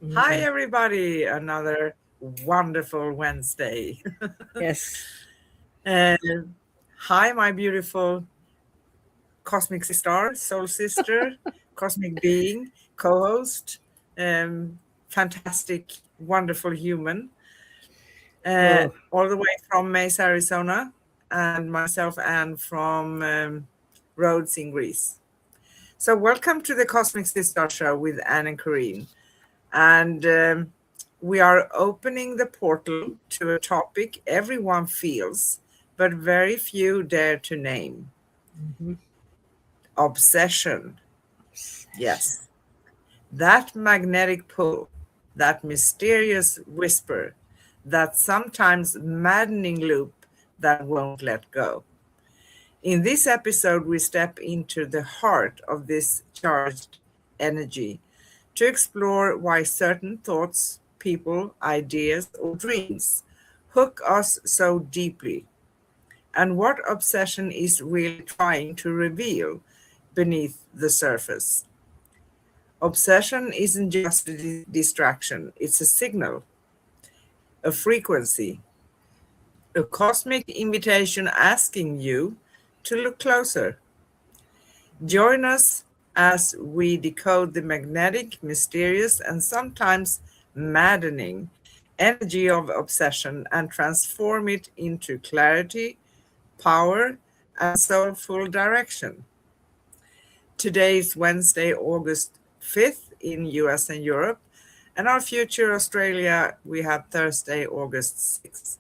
Hi, Mm. everybody. Another wonderful Wednesday. Yes. Uh, Hi, my beautiful cosmic star, soul sister, cosmic being, co host, fantastic, wonderful human, Oh, all the way from Mesa, Arizona, and myself, Anne, from Rhodes in Greece. So, welcome to the Cosmic Sister Show with Anne and Corrine. And we are opening the portal to a topic everyone feels, but very few dare to name: mhm. obsession. Obsession. Yes, that magnetic pull, that mysterious whisper, that sometimes maddening loop that won't let go. In this episode, we step into the heart of this charged energy to explore why certain thoughts, people, ideas, or dreams hook us so deeply, and what obsession is really trying to reveal beneath the surface. Obsession isn't just a distraction, it's a signal, a frequency, a cosmic invitation asking you to look closer. Join us as we decode the magnetic, mysterious, and sometimes maddening energy of obsession and transform it into clarity, power, and soulful direction. Today is Wednesday, August 5th in US and Europe, and our future Australia, we have Thursday, August 6th.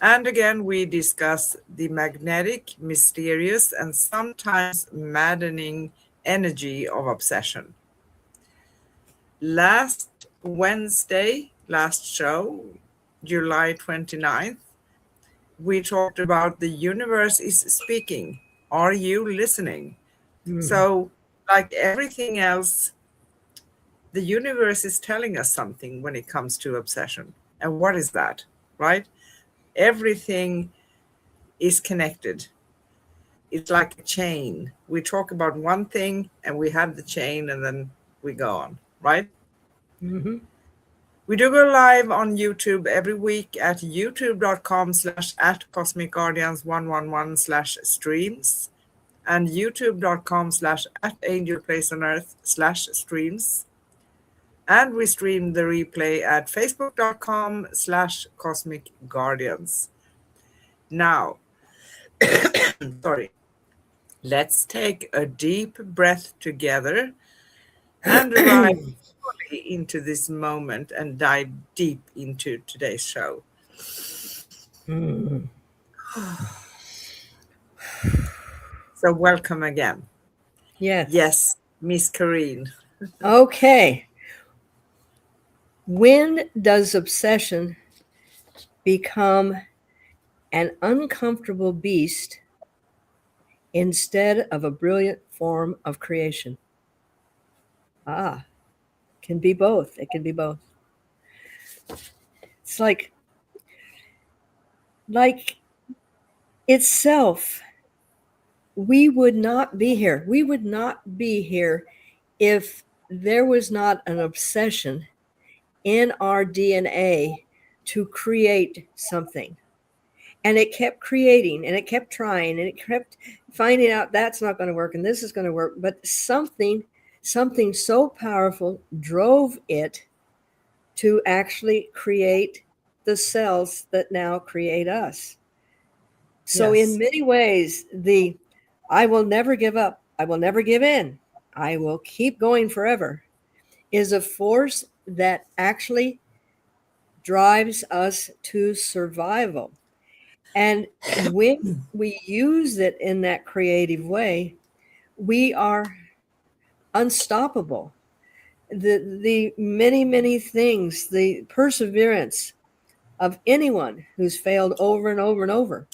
And again, we discuss the magnetic, mysterious, and sometimes maddening energy of obsession. Last Wednesday, last show, July 29th, we talked about the universe is speaking. Are you listening? Mhm. So, like everything else, the universe is telling us something when it comes to obsession. And what is that, right? Everything is connected. It's like a chain. We talk about one thing and we have the chain and then we go on, right? Mhm. We do go live on YouTube every week at youtube.com/ at Cosmic Guardians 111 slash streams and youtube.com/ at Angel Place on Earth slash streams. And we stream the replay at facebook.com/ Cosmic Guardians. Now, sorry, let's take a deep breath together and arrive fully into this moment and dive deep into today's show. Mhm. So, welcome again. Yes. Yes, Miss Kareen. Okay. When does obsession become an uncomfortable beast instead of a brilliant form of creation? Ah, can be both. It can be both. It's like itself, we would not be here. We would not be here if there was not an obsession in our DNA to create something. And it kept creating and it kept trying and it kept finding out that's not going to work and this is going to work. But something so powerful drove it to actually create the cells that now create us. So, in Yes, many ways, the I will never give up, I will never give in, I will keep going forever is a force that actually drives us to survival. And when we use it in that creative way, we are unstoppable. The many things, the perseverance of anyone who's failed over and over and over,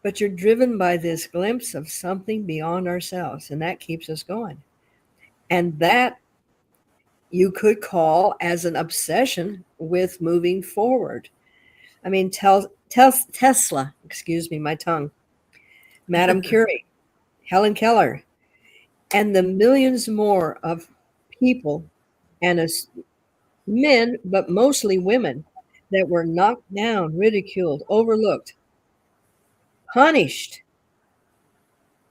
but you're driven by this glimpse of something beyond ourselves, and that keeps us going. And that you could call as an obsession with moving forward. I mean, Tesla, excuse me, my tongue, Madame Curie, Helen Keller, and the millions more of people and as men, but mostly women, that were knocked down, ridiculed, overlooked, punished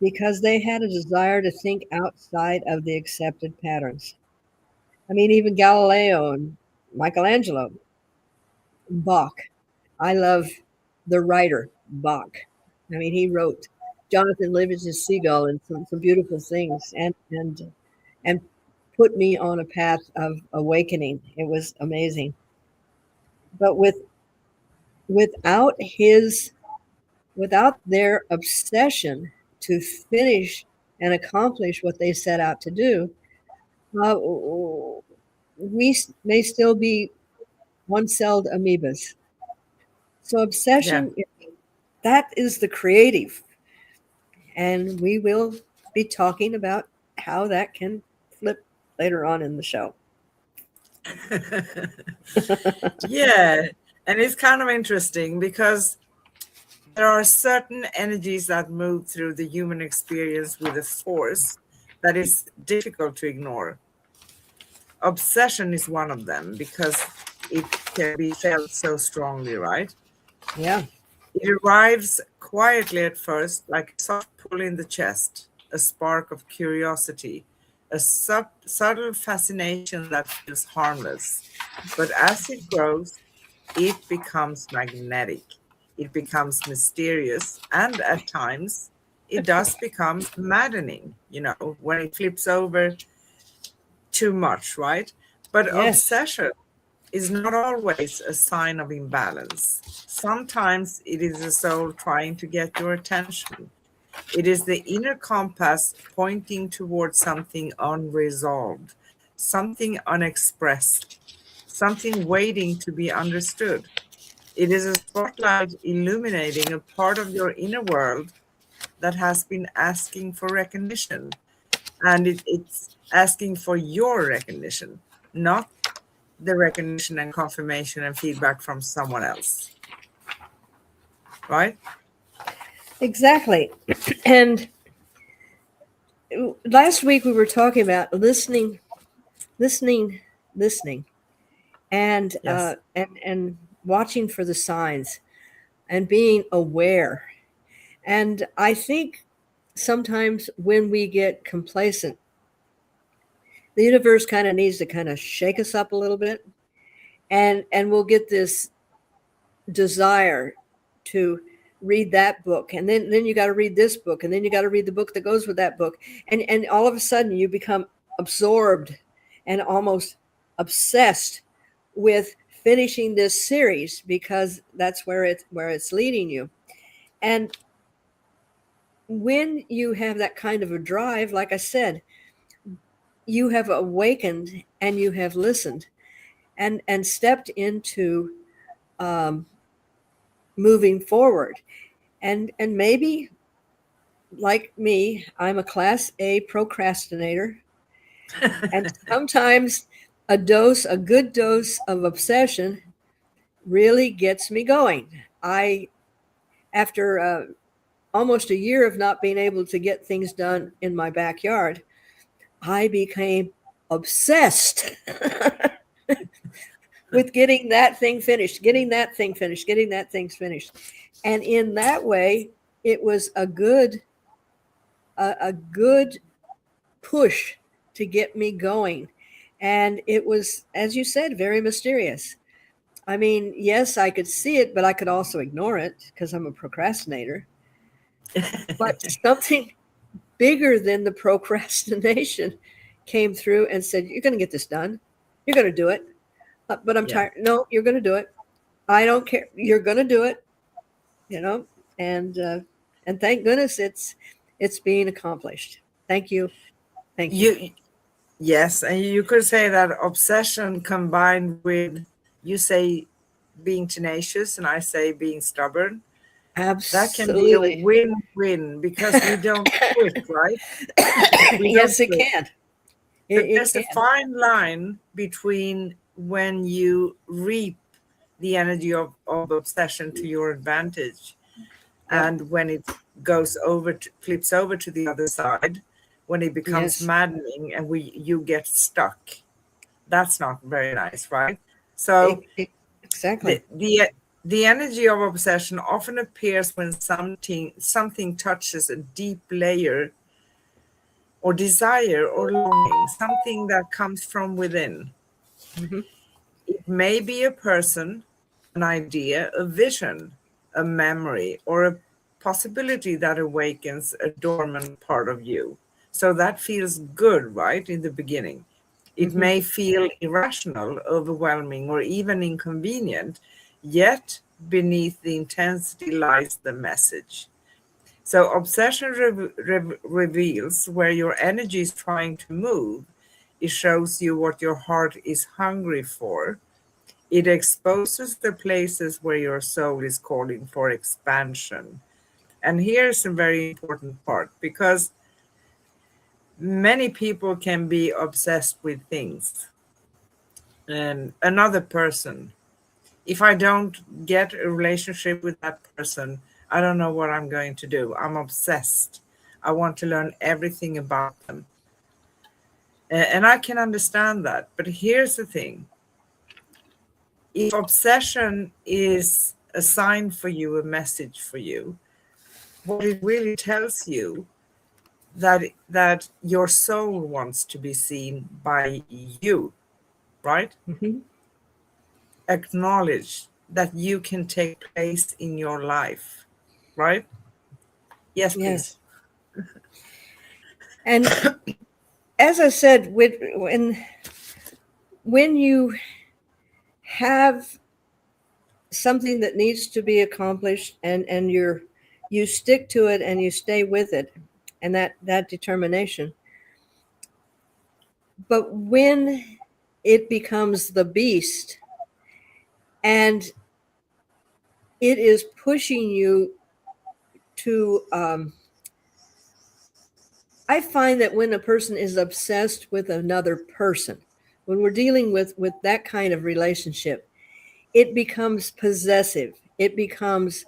because they had a desire to think outside of the accepted patterns. I mean, even Galileo and Michelangelo, Bach. I love the writer, Bach. I mean, he wrote Jonathan Livingston Seagull and some beautiful things, and put me on a path of awakening. It was amazing. But without his without their obsession to finish and accomplish what they set out to do, uh, we may still be one-celled amoebas. So Yeah. obsession, that is the creative, and we will be talking about how that can flip later on in the show. Yeah. And it's kind of interesting because there are certain energies that move through the human experience with a force that is difficult to ignore. Obsession is one of them because it can be felt so strongly, right? Yeah. It arrives quietly at first, like a soft pull in the chest, a spark of curiosity, a subtle fascination that feels harmless. But as it grows, it becomes magnetic, it becomes mysterious, and at times it does become maddening, when it flips over too much, right? But Yes. obsession is not always a sign of imbalance. Sometimes it is the soul trying to get your attention. It is the inner compass pointing towards something unresolved, something unexpressed, something waiting to be understood. It is a spotlight illuminating a part of your inner world that has been asking for recognition. And it's asking for your recognition, not the recognition and confirmation and feedback from someone else, right? Exactly. And last week we were talking about listening, listening, listening, Yes. and watching for the signs and being aware. And I think sometimes when we get complacent, the universe kind of needs to kind of shake us up a little bit, and we'll get this desire to read that book, and then you got to read this book, and then you got to read the book that goes with that book, and all of a sudden you become absorbed and almost obsessed with finishing this series because that's where it's leading you. And when you have that kind of a drive, like I said, you have awakened and you have listened and stepped into um, moving forward. And maybe, like me, I'm a class A procrastinator, and sometimes a good dose of obsession really gets me going. I After almost a year of not being able to get things done in my backyard, I became obsessed with getting that thing finished, getting that thing finished, getting that thing finished. And in that way, it was a good push to get me going. And it was, as you said, very mysterious. I mean, yes, I could see it, but I could also ignore it because I'm a procrastinator. But something bigger than the procrastination came through and said, "You're going to get this done. You're going to do it." But I'm Yeah. tired. No, you're going to do it. I don't care. You're going to do it. You know, and uh, and thank goodness it's being accomplished. Thank you. Thank you. You yes, and you could say that obsession combined with, you say, being tenacious and I say being stubborn, that can be a Absolutely. win-win because we don't quit, right? We don't Yes, it quit. can. But It there's a can. fine line between when you reap the energy of obsession to your advantage Yep. and when it flips over to the other side, when it becomes Yes. maddening and you get stuck. That's not very nice, right? So the Exactly. the the energy of obsession often appears when something touches a deep layer or desire or longing, something that comes from within. Hmm. It may be a person, an idea, a vision, a memory, or a possibility that awakens a dormant part of you. So that feels good, right, in the beginning. It Hmm. may feel irrational, overwhelming, or even inconvenient, yet beneath the intensity lies the message. So, obsession reveals where your energy is trying to move. It shows you what your heart is hungry for. It exposes the places where your soul is calling for expansion. And here's a very important part because many people can be obsessed with things and another person. If I don't get a relationship with that person, I don't know what I'm going to do. I'm obsessed. I want to learn everything about them. And I can understand that. But here's the thing, if obsession is a sign for you, a message for you, what it really tells you that your soul wants to be seen by you, right? Hmm. Acknowledge that you can take place in your life, right? Yes, please. Yes. And as I said, when you have something that needs to be accomplished, and you stick to it and you stay with it, and that determination. But when it becomes the beast, and it is pushing you to, I find that when a person is obsessed with another person, when we're dealing with that kind of relationship, it becomes possessive, it becomes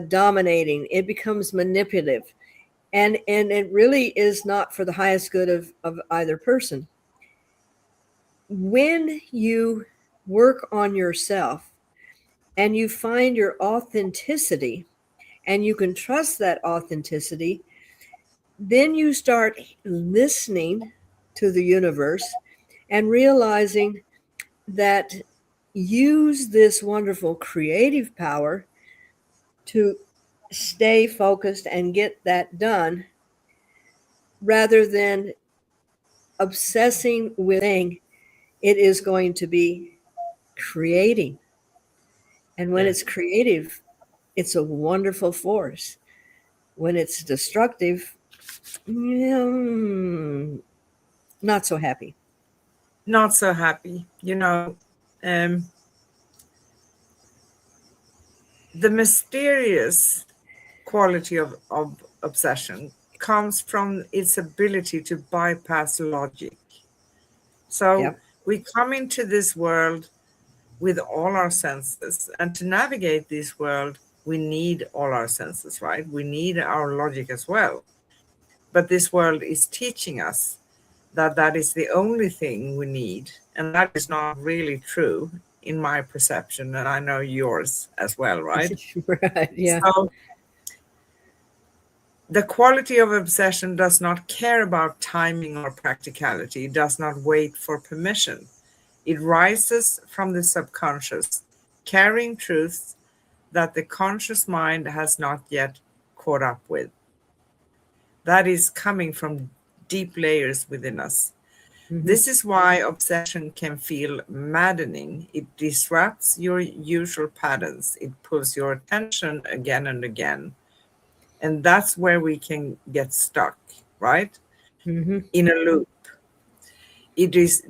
dominating, it becomes manipulative, and it really is not for the highest good of either person. When you work on yourself and you find your authenticity, and you can trust that authenticity, then you start listening to the universe and realizing that use this wonderful creative power to stay focused and get that done, rather than obsessing with thing. It is going to be creating, and when Yeah. it's creative, it's a wonderful force. When it's destructive, not so happy. Not so happy. Um, the mysterious quality of obsession comes from its ability to bypass logic. So Yep. we come into this world with all our senses, and to navigate this world, we need all our senses, right? We need our logic as well. But this world is teaching us that that is the only thing we need. And that is not really true in my perception. And I know yours as well, right? Right. Yeah. So the quality of obsession does not care about timing or practicality, it does not wait for permission. It rises from the subconscious, carrying truths that the conscious mind has not yet caught up with. That is coming from deep layers within us. Hmm. This is why obsession can feel maddening. It disrupts your usual patterns, it pulls your attention again and again. And that's where we can get stuck, right? Hmm. In a loop.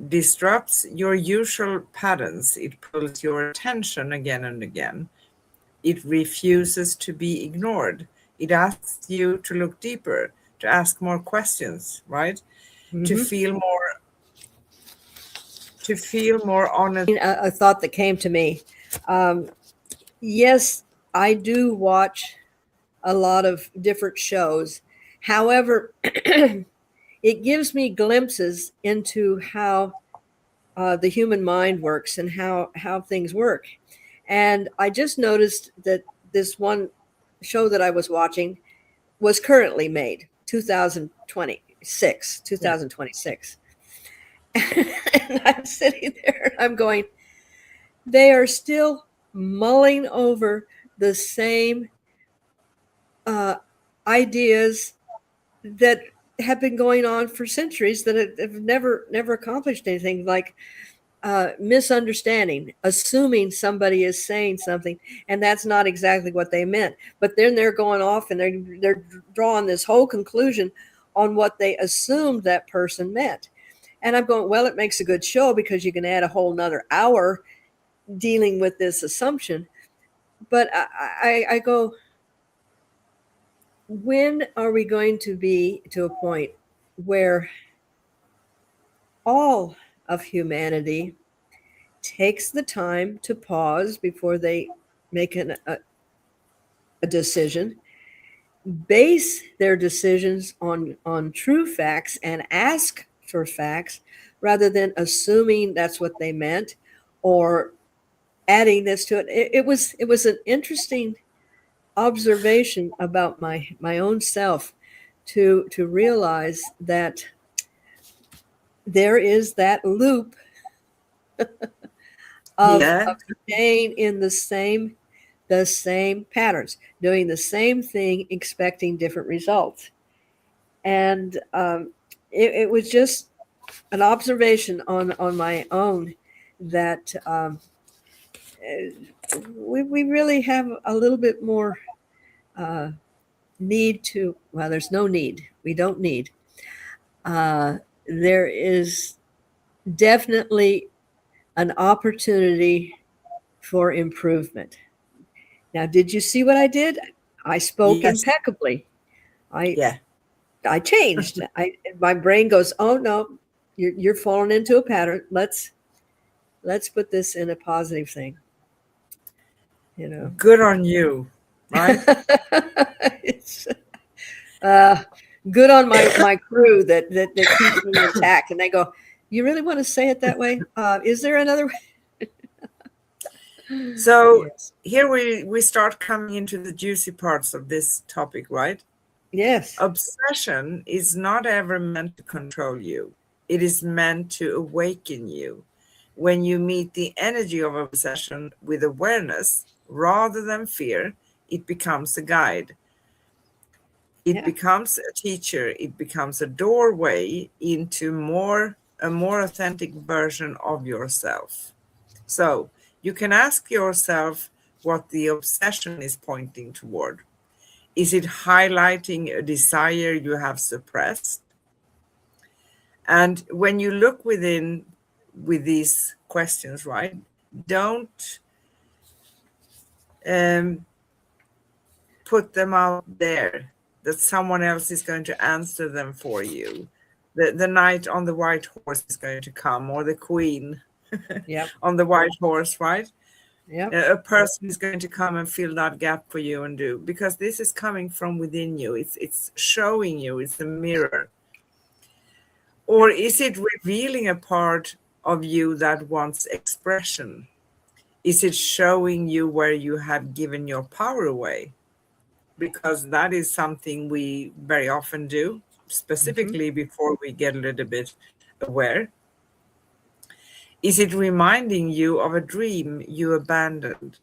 Disrupts your usual patterns, it pulls your attention again and again. It refuses to be ignored. It asks you to look deeper, to ask more questions, right? To Hmm. feel more to feel more honest. A thought that came to me. Um, yes, I do watch a lot of different shows. However, it gives me glimpses into how the human mind works and how things work. And I just noticed that this one show that I was watching was currently made, 2026, Yeah. 2026. And I'm sitting there and I'm going, they are still mulling over the same uh, ideas that have been going on for centuries that have never accomplished anything, like misunderstanding, assuming somebody is saying something and that's not exactly what they meant, but then they're going off and they're drawing this whole conclusion on what they assumed that person meant. And I'm going, well, it makes a good show because you can add a whole nother hour dealing with this assumption. But I go, when are we going to be to a point where all of humanity takes the time to pause before they make a decision, base their decisions on true facts, and ask for facts rather than assuming that's what they meant or adding this to it? It was an interesting observation about my own self to realize that there is that loop Yeah. of staying in the same patterns, doing the same thing, expecting different results. And it was just an observation on my own that we really have a little bit more uh, need to, well, there's no need. We don't need. Uh, there is definitely an opportunity for improvement. Now, did you see what I did? I spoke Yes. impeccably. I Yeah. I changed. My brain goes, "Oh no, you're falling into a pattern. Let's put this in a positive thing." You know, Good on you, right? it's uh, good on my crew that keeps me intact. And they go, "You really want to say it that way? Is there another way?" So Yes, here we start coming into the juicy parts of this topic, right? yes, Obsession is not ever meant to control you. It is meant to awaken you. When you meet the energy of obsession with awareness rather than fear, it becomes a guide. It yeah, becomes a teacher. It becomes a doorway into a more authentic version of yourself. So you can ask yourself what the obsession is pointing toward. Is it highlighting a desire you have suppressed? And when you look within with these questions, right, don't um, put them out there that someone else is going to answer them for you. The knight on the white horse is going to come, or the queen yep, on the white horse, right? yep, A person is going to come and fill that gap for you and do, because this is coming from within you. It's showing you, it's a mirror. Or is it revealing a part of you that wants expression? Is it showing you where you have given your power away? Because that is something we very often do, hmm, specifically before we get a little bit aware. Is it reminding you of a dream you abandoned?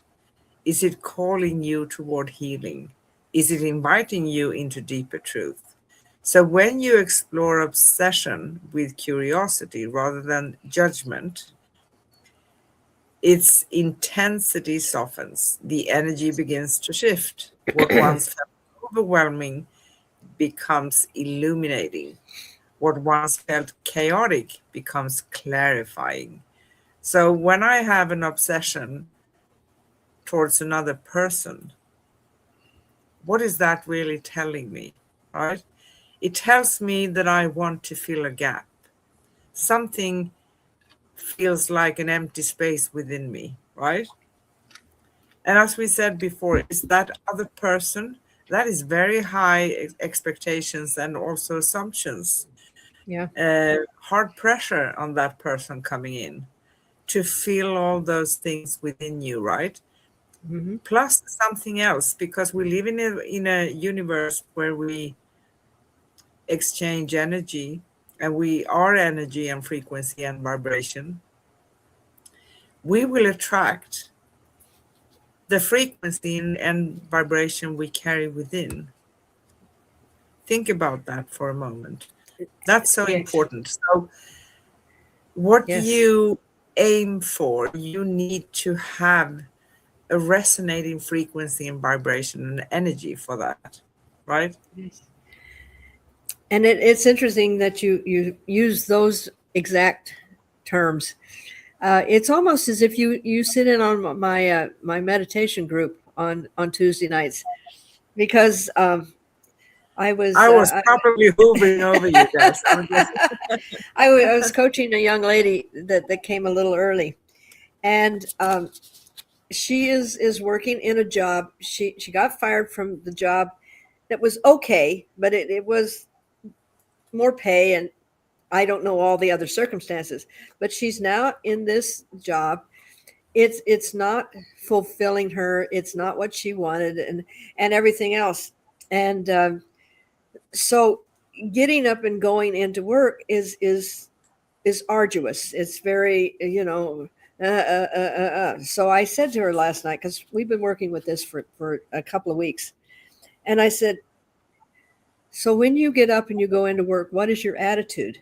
Is it calling you toward healing? Is it inviting you into deeper truth? So when you explore obsession with curiosity rather than judgment, its intensity softens. The energy begins to shift. What once felt overwhelming becomes illuminating. What once felt chaotic becomes clarifying. So when I have an obsession towards another person, what is that really telling me? Right? It tells me that I want to fill a gap. Something feels like an empty space within me, right? And as we said before, is that other person that is very high expectations and also assumptions. Yeah. hard pressure on that person coming in to feel all those things within you, right? Hmm. Plus something else, because we live in a universe where we exchange energy, and we are energy and frequency and vibration. We will attract the frequency and vibration we carry within. Think about that for a moment. That's so Yes. important. So what Yes. you aim for, you need to have a resonating frequency and vibration and energy for that, right? Yes. And it's interesting that you use those exact terms. It's almost as if you sit in on my meditation group on Tuesday nights because I was I was probably hovering over you there. So I'm just, I was coaching a young lady that came a little early, and she is working in a job. She got fired from the job that was okay, but it was more pay, and I don't know all the other circumstances. But she's now in this job. It's not fulfilling her. It's not what she wanted, and everything else. And so getting up and going into work is arduous. It's very, So I said to her last night, because we've been working with this for a couple of weeks, and I said, so when you get up and you go into work, what is your attitude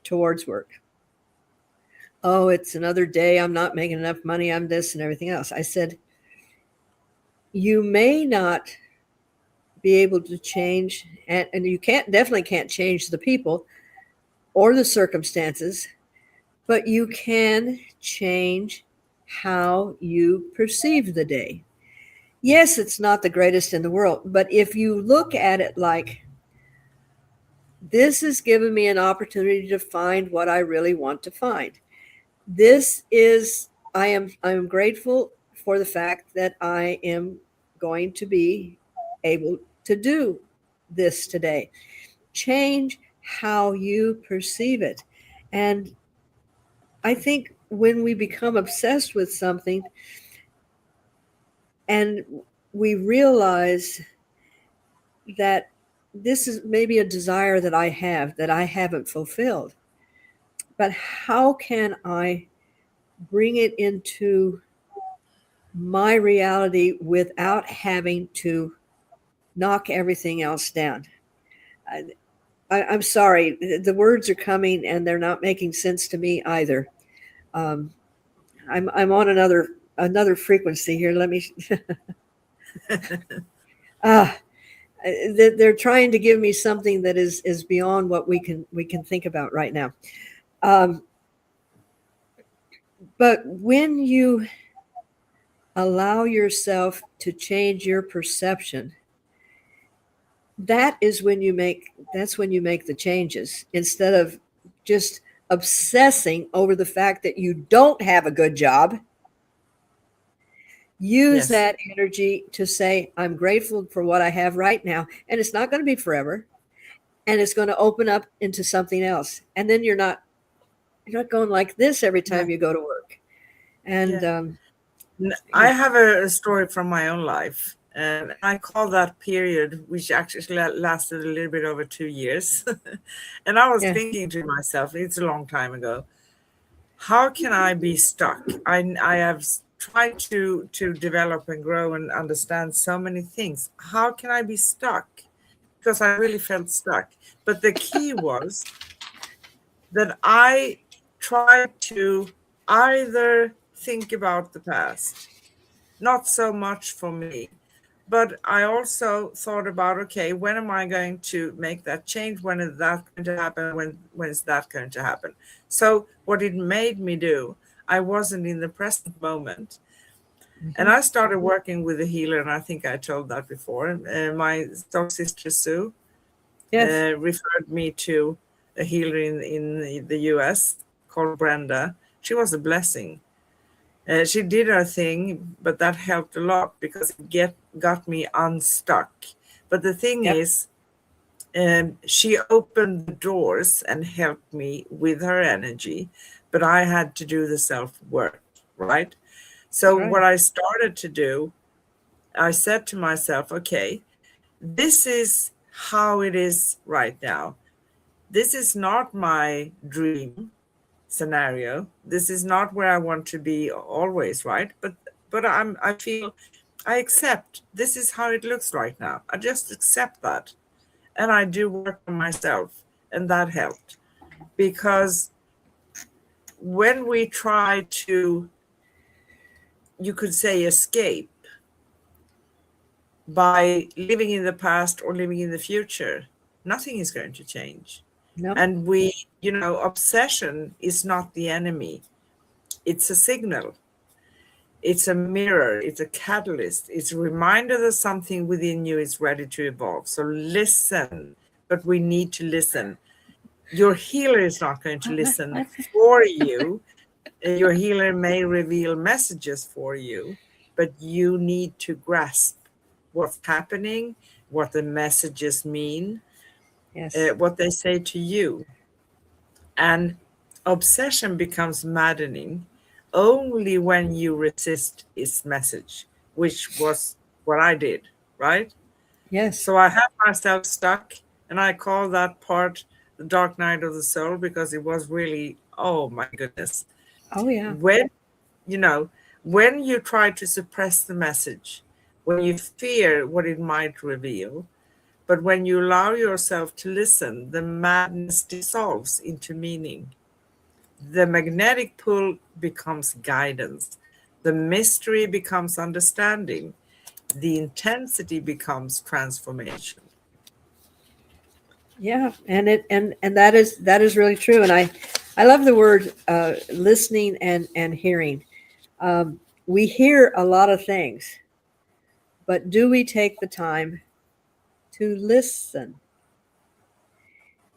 towards work? Oh, it's another day. I'm not making enough money. I'm this and everything else. I said, you may not be able to change, and you definitely can't change the people or the circumstances, but you can change how you perceive the day. Yes, it's not the greatest in the world, but if you look at it like this has given me an opportunity to find what I really want to find. This is I'm grateful for the fact that I am going to be able to do this today. Change how you perceive it. And I think when we become obsessed with something and we realize that this is maybe a desire that I have that I haven't fulfilled, but how can I bring it into my reality without having to knock everything else down? I'm sorry, the words are coming and they're not making sense to me either. Um, I'm on another frequency here. Let me. Ah, they're trying to give me something that is beyond what we can think about right now. Um, but when you allow yourself to change your perception, that's when you make the changes instead of just obsessing over the fact that you don't have a good job. Use yes, that energy to say, I'm grateful for what I have right now, and it's not going to be forever, and it's going to open up into something else, and then you're not going like this every yeah, time you go to work. And yeah. I yeah. have a story from my own life, and I call that period, which actually lasted a little bit over 2 years. And I was Yeah. thinking to myself, it's a long time ago, how can I be stuck? I have tried to develop and grow and understand so many things. How can I be stuck? Because I really felt stuck. But the key was that I tried to either think about the past, not so much for me, but I also thought about, okay, when am I going to make that change? When is that going to happen? When is that going to happen? So what it made me do, I wasn't in the present moment. And Hmm. I started working with a healer, and I think I told that before. My step sister Sue Yes. referred me to a healer in the US called Brenda. She was a blessing. She did her thing, but that helped a lot because it got me unstuck. But the thing Yep. is, She opened the doors and helped me with her energy, but I had to do the self work, right? So, what Right. I started to do, I said to myself, okay, this is how it is right now. This is not my dream scenario. This is not where I want to be always, right? But I feel I accept this is how it looks right now. I just accept that. And I do work on myself, and that helped. Because when we try to, you could say, escape by living in the past or living in the future, nothing is going to change. Nope. And obsession is not the enemy, it's a signal, it's a mirror, it's a catalyst, it's a reminder that something within you is ready to evolve. So listen, but we need to listen. Your healer is not going to listen for you. Your healer may reveal messages for you, but you need to grasp what's happening, what the messages mean, Yes. what they say to you. And obsession becomes maddening only when you resist its message, which was what I did, right? Yes. So I had myself stuck, and I call that part the dark night of the soul because it was really, oh my goodness. Oh yeah. When, you know, when you try to suppress the message, when you fear what it might reveal, but when you allow yourself to listen, the madness dissolves into meaning. The magnetic pull becomes guidance. The mystery becomes understanding. The intensity becomes transformation. Yeah. And that is really true. And I love the word listening and hearing. We hear a lot of things, but do we take the time to listen,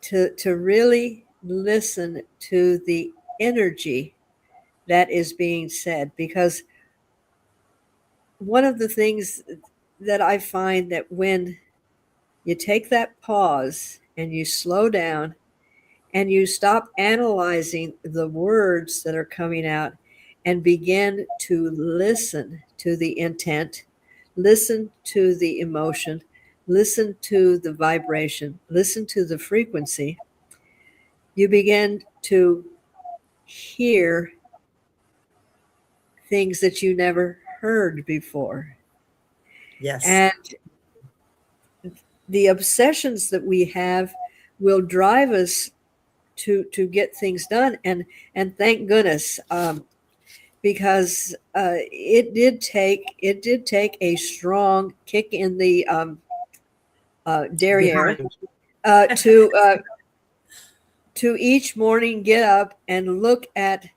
to really listen to the energy that is being said? Because one of the things that I find that when you take that pause and you slow down and you stop analyzing the words that are coming out and begin to listen to the intent, listen to the emotion, listen to the vibration, listen to the frequency, you begin to hear things that you never heard before. Yes. And the obsessions that we have will drive us to get things done. And thank goodness, because it did take a strong kick in the derriere Behind. uh, to uh, to each morning get up and look at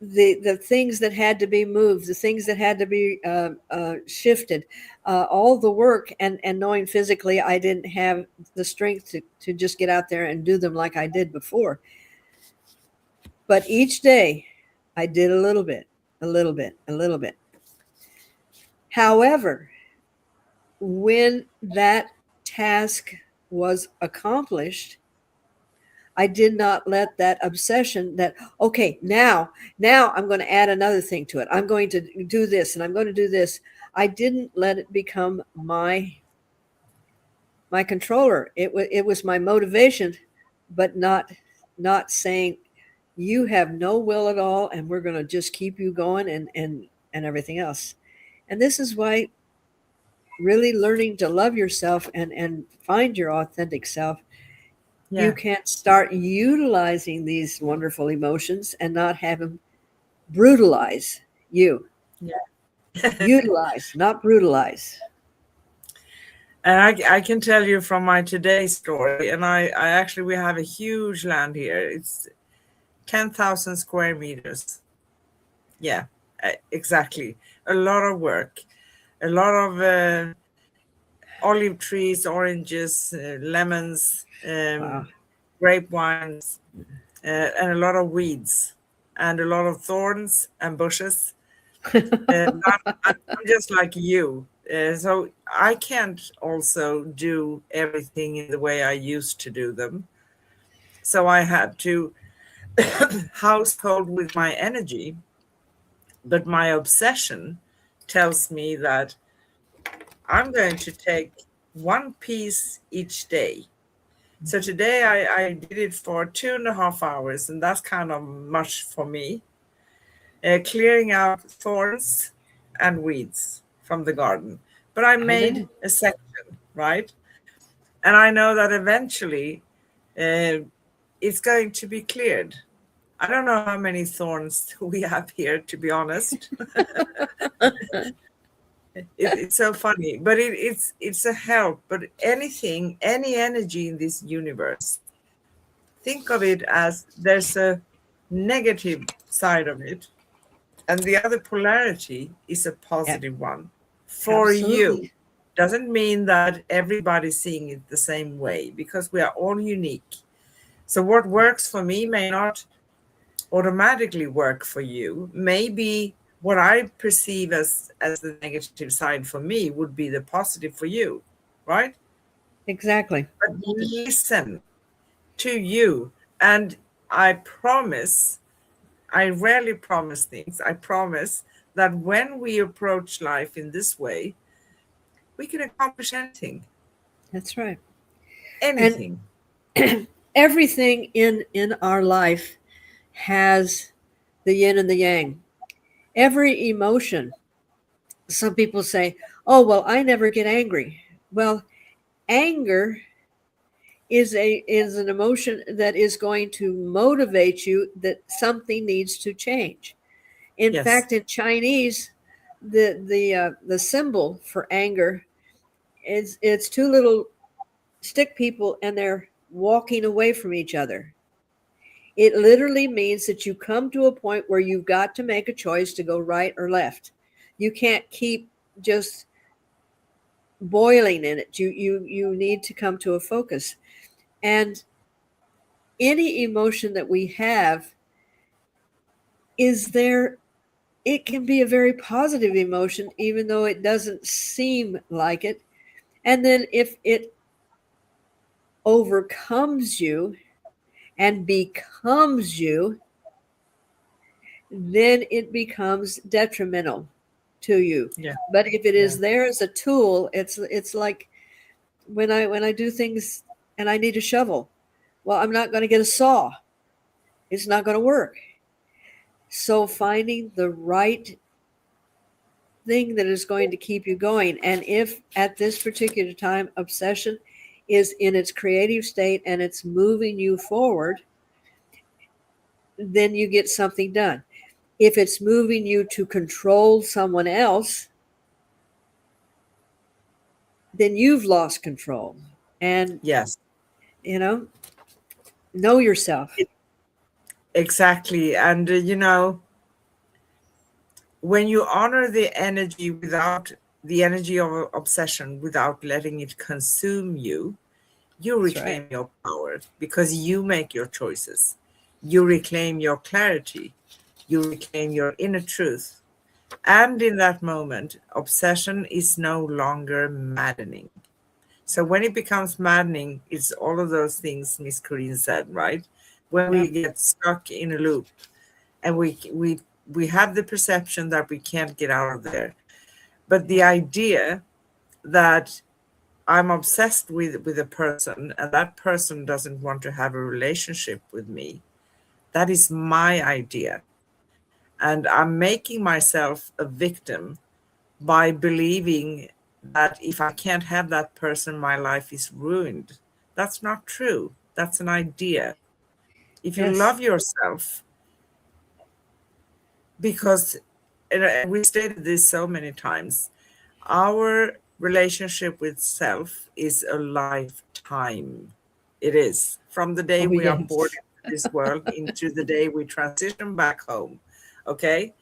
the things that had to be moved, the things that had to be shifted, all the work, and knowing physically I didn't have the strength to just get out there and do them like I did before. But each day I did a little bit, a little bit, a little bit. However, when that task was accomplished, I did not let that obsession that, okay, now I'm going to add another thing to it. I'm going to do this and I'm going to do this. I didn't let it become my controller. It was my motivation, but not saying you have no will at all and we're going to just keep you going and everything else. And this is why really learning to love yourself and find your authentic self, you Yeah. can start utilizing these wonderful emotions and not have them brutalize you. Yeah. Utilize, not brutalize. And I can tell you from my today story, and I actually, we have a huge land here. It's 10,000 square meters. Yeah, exactly. A lot of work, a lot of olive trees, oranges, lemons, Wow. grape wines, and a lot of weeds, and a lot of thorns and bushes. I'm just like you. So I can't also do everything in the way I used to do them. So I had to household with my energy, but my obsession tells me that I'm going to take one piece each day. So today I did it for 2.5 hours, and that's kind of much for me. Clearing out thorns and weeds from the garden. But I I made know. a section, right? And I know that eventually uh, it's going to be cleared. I don't know how many thorns we have here, to be honest. It's so funny, but it's a help. But anything, any energy in this universe, think of it as there's a negative side of it, and the other polarity is a Yeah, positive one for absolutely. you. Doesn't mean that everybody's seeing it the same way because we are all unique. So what works for me may not automatically work for you. Maybe what I perceive as the negative side for me would be the positive for you, right? Exactly. But listen to you, and I promise, I rarely promise things. I promise that when we approach life in this way, we can accomplish anything. That's right. And Anything. everything in our life has the yin and the yang. Every emotion. Some people say, "Oh, well, I never get angry." Well, anger is an emotion that is going to motivate you that something needs to change. In Yes. fact, in Chinese, the symbol for anger is it's two little stick people and they're walking away from each other. It literally means that you come to a point where you've got to make a choice to go right or left. You can't keep just boiling in it. You need to come to a focus. And any emotion that we have is there, it can be a very positive emotion even though it doesn't seem like it. And then if it overcomes you and becomes you, then it becomes detrimental to you. Yeah. But if it Yeah. is there as a tool, it's like when I do things and I need a shovel. Well, I'm not going to get a saw. It's not going to work. So finding the right thing that is going to keep you going, and if at this particular time obsession is in its creative state and it's moving you forward, then you get something done. If it's moving you to control someone else, then you've lost control. And, Yes. you know yourself. It- exactly. And, when you honor the energy without the energy of obsession, without letting it consume you, you That's right. reclaim your power because you make your choices. You reclaim your clarity. You reclaim your inner truth. And in that moment, obsession is no longer maddening. So when it becomes maddening, it's all of those things Miss Corrine said, right? When Yeah. we get stuck in a loop and we have the perception that we can't get out of there. But the Yeah. idea that I'm obsessed with a person and that person doesn't want to have a relationship with me, that is my idea. And I'm making myself a victim by believing that if I can't have that person, my life is ruined. That's not true. That's an idea. If you Yes. love yourself, because and we stated this so many times, our relationship with self is a lifetime. It is from the day Oh, we are born yes. into this world into the day we transition back home. Okay.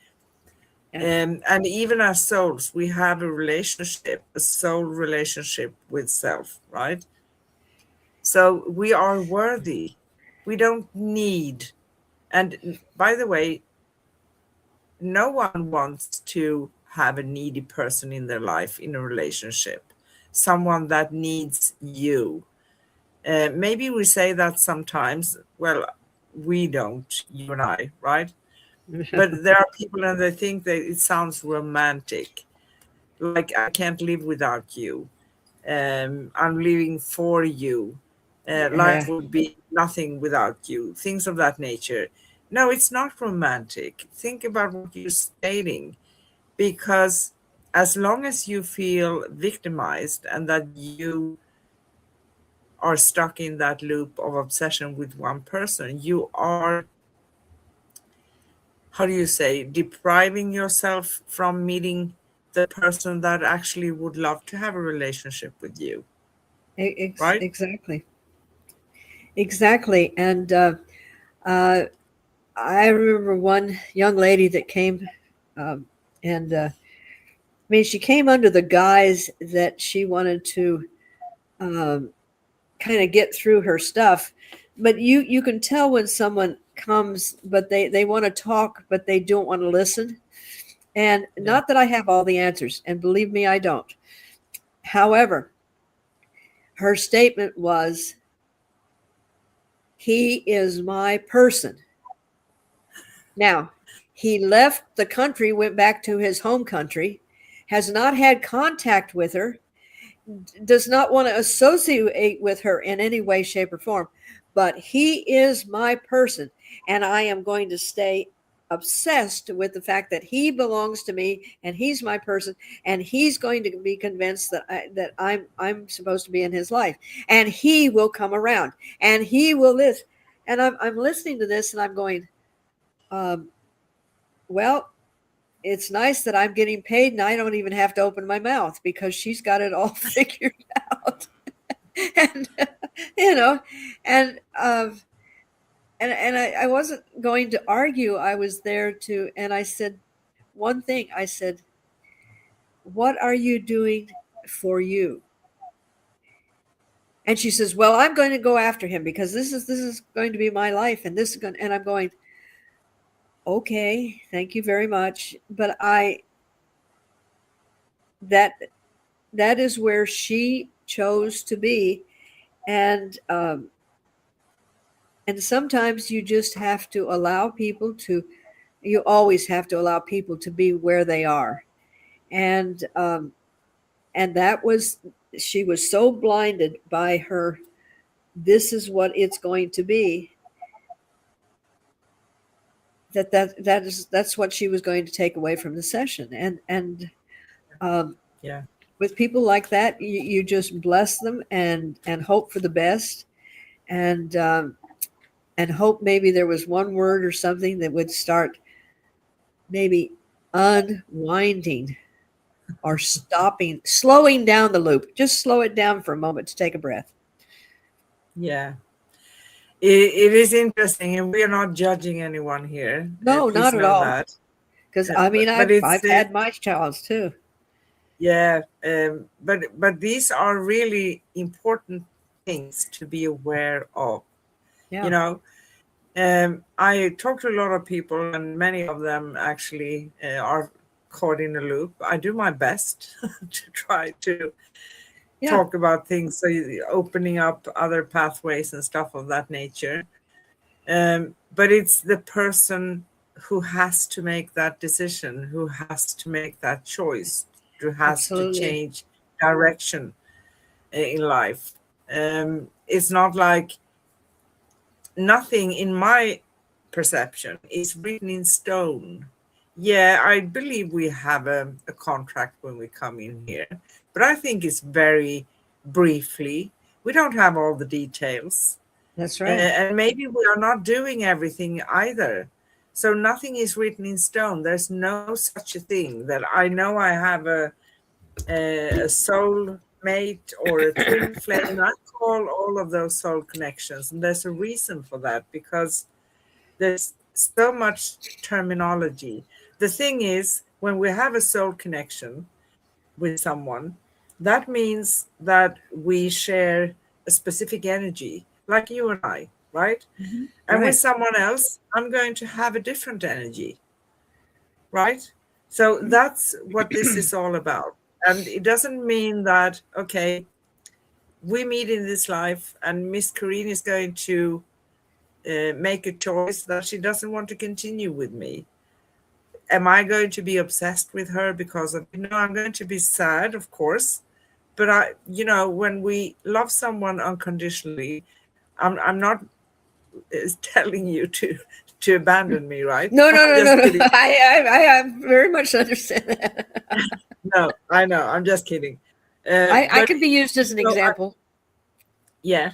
Yeah. And even as souls, we have a relationship, a soul relationship with self, right? So we are worthy. We don't need, and by the way, no one wants to have a needy person in their life in a relationship, someone that needs you. Maybe we say that sometimes. Well, we don't, you and I, right? But there are people and they think that it sounds romantic, like I can't live without you. I'm living for you. Life Yeah, would be nothing without you. Things of that nature. No, it's not romantic. Think about what you're stating, because as long as you feel victimized and that you are stuck in that loop of obsession with one person, you are, how do you say, depriving yourself from meeting the person that actually would love to have a relationship with you, right? exactly, exactly. And uh, I remember one young lady that came, and I mean, she came under the guise that she wanted to um, kind of get through her stuff. But you can tell when someone comes, but they want to talk, but they don't want to listen. And Yeah. not that I have all the answers, and believe me, I don't. However, her statement was, "He is my person." Now, he left the country, went back to his home country, has not had contact with her, does not want to associate with her in any way, shape, or form. But he is my person, and I am going to stay obsessed with the fact that he belongs to me and he's my person, and he's going to be convinced that I'm supposed to be in his life, and he will come around and he will live. And I'm listening to this and I'm going, um, well, it's nice that I'm getting paid and I don't even have to open my mouth because she's got it all figured out. And you know, and I wasn't going to argue. I was there to, and I said one thing. I said, "What are you doing for you?" And she says, "Well, I'm going to go after him because this is going to be my life, and this is going." And I'm going, "Okay, thank you very much," but I that that is where she chose to be, and sometimes you just have to allow people to. You always have to allow people to be where they are, and that was, she was so blinded by her. This is what it's going to be. That's what she was going to take away from the session, and um, Yeah. with people like that, you just bless them and hope for the best, and hope maybe there was one word or something that would start maybe unwinding or stopping, slowing down the loop. Just slow it down for a moment to take a breath. Yeah. It is interesting, and we are not judging anyone here. No, Please not at know all. that. Because I mean, But it's I've had my child's too. yeah. But these are really important things to be aware of. You Yeah, know, I talk to a lot of people, and many of them actually are caught in a loop. I do my best to try to yeah, talk about things, so opening up other pathways and stuff of that nature. But it's the person who has to make that decision, who has to make that choice, who has to absolutely. change direction in life. It's not like nothing in my perception is written in stone. Yeah, I believe we have a contract when we come in here, but I think it's very briefly. We don't have all the details. That's right. And maybe we are not doing everything either. So nothing is written in stone. There's no such a thing that I know I have a soul mate or a twin flame. I call all of those soul connections. And there's a reason for that, because there's so much terminology. The thing is, when we have a soul connection with someone, that means that we share a specific energy, like you and I, right? Hmm. And with Right. someone else, I'm going to have a different energy, right? So that's what this is all about. And it doesn't mean that, okay, we meet in this life and Miss Corrine is going to make a choice that she doesn't want to continue with me. Am I going to be obsessed with her because of, no, I'm going to be sad, of course. But when we love someone unconditionally, I'm not telling you to abandon me, right? No, no, I'm no, no, just no. kidding. I very much understand that. No, I know. I'm just kidding. I But could be used as an example. yeah,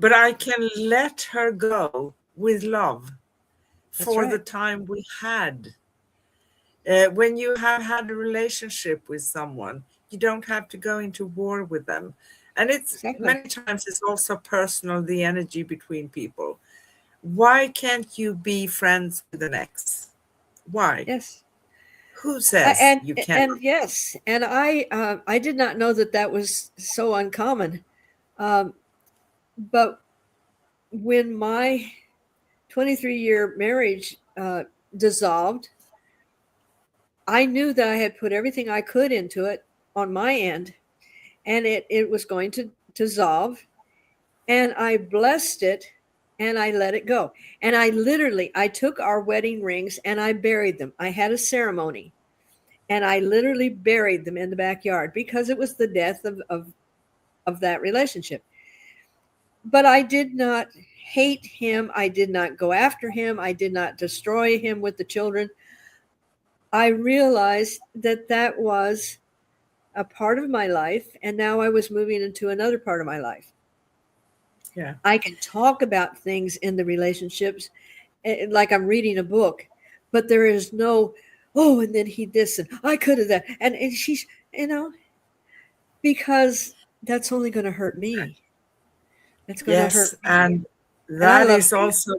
but I can let her go with love That's for the right. time we had. When you have had a relationship with someone, you don't have to go into war with them. And it's Exactly. many times it's also personal, the energy between people. Why can't you be friends with an ex? Why? Yes. Who says you And cannot? yes, and I did not know that that was so uncommon. Um, but when my 23-year marriage dissolved, I knew that I had put everything I could into it on my end, and it was going to dissolve, and I blessed it and I let it go. And I took our wedding rings and I buried them. I had a ceremony and I literally buried them in the backyard because it was the death of that relationship. But I did not hate him. I did not go after him. I did not destroy him with the children. I realized that that was a part of my life, and now I was moving into another part of my life. Yeah. I can talk about things in the relationships like I'm reading a book, but there is no, oh, and then he this, and I could have that. And she's, you know, because that's only going to hurt me. It's going to Yes. hurt me. And And I that love is me. also,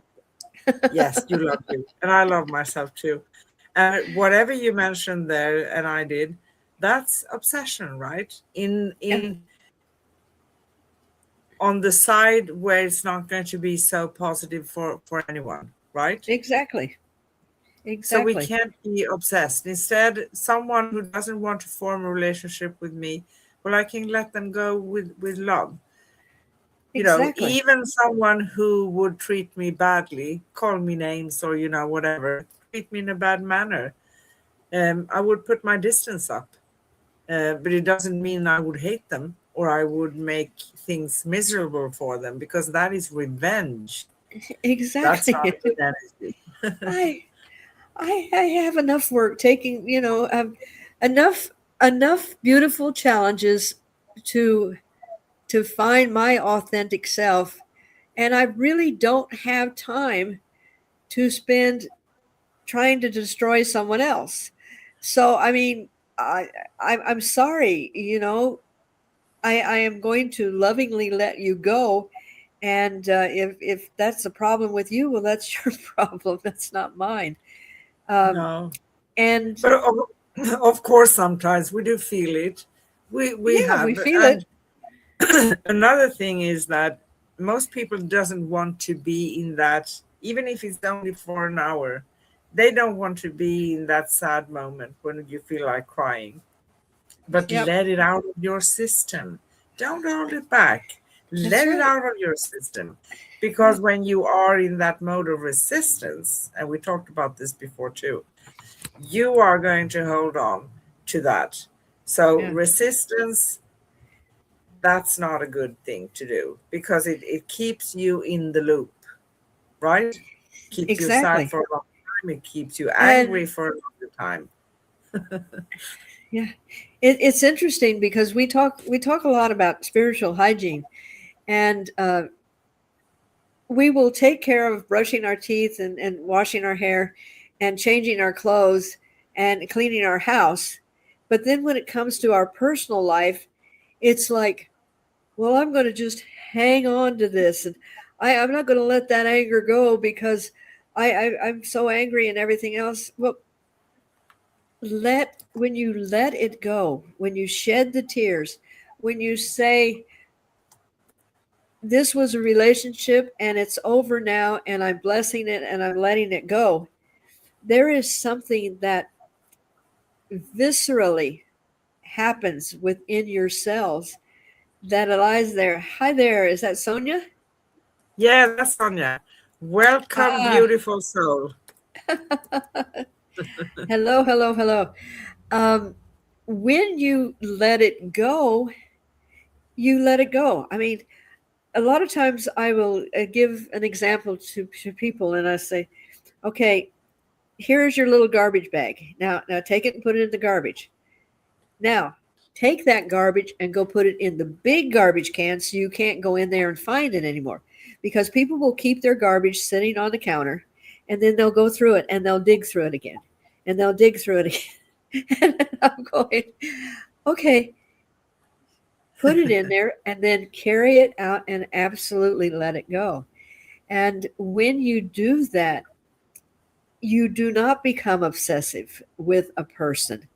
yes, you love you. And I love myself too. And whatever you mentioned there, and I did, that's obsession, right? In Yeah, in on the side where it's not going to be so positive for anyone, right? exactly. So we Exactly. can't be obsessed. Instead, someone who doesn't want to form a relationship with me, well, I can let them go with love. Exactly. Even someone who would treat me badly, call me names or whatever, treat me in a bad manner, I would put my distance up. But it doesn't mean I would hate them or I would make things miserable for them, because that is revenge. That's not a Exactly. good energy. I I have enough work taking, enough enough beautiful challenges to to find my authentic self, and I really don't have time to spend trying to destroy someone else. So I mean, I'm sorry, I am going to lovingly let you go. And if that's a problem with you, well, that's your problem. That's not mine. Um, No. and But of course, sometimes we do feel it. We yeah, we have. feel And it. another thing is that most people doesn't want to be in that, even if it's only for an hour. They don't want to be in that sad moment when you feel like crying. But Yep, let it out of your system. Don't hold it back. that's Let it right. out of your system. Because Yep, when you are in that mode of resistance, and we talked about this before too, you are going to hold on to that. So yeah, resistance, that's not a good thing to do, because it keeps you in the loop, right? Keeps you sad exactly. for a long time. It keeps you angry And for a longer time. yeah, it's interesting because we talk a lot about spiritual hygiene, and we will take care of brushing our teeth and washing our hair and changing our clothes and cleaning our house. But then when it comes to our personal life, it's like, well, I'm going to just hang on to this, and I'm not going to let that anger go because I'm so angry and everything else. Well, when you let it go, when you shed the tears, when you say, this was a relationship and it's over now and I'm blessing it and I'm letting it go, there is something that viscerally happens within your cells that lies there. Hi there, is that Sonia? Yeah, that's Sonia. Welcome, Ah, beautiful soul. hello, hello, hello. Um, when you let it go, you let it go. I mean, a lot of times I will give an example to people and I say, okay, here's your little garbage bag. Now take it and put it in the garbage. Now, take that garbage and go put it in the big garbage can so you can't go in there and find it anymore. Because people will keep their garbage sitting on the counter and then they'll go through it and they'll dig through it again. And they'll dig through it again. And I'm going, okay, put it in there and then carry it out and absolutely let it go. And when you do that, you do not become obsessive with a person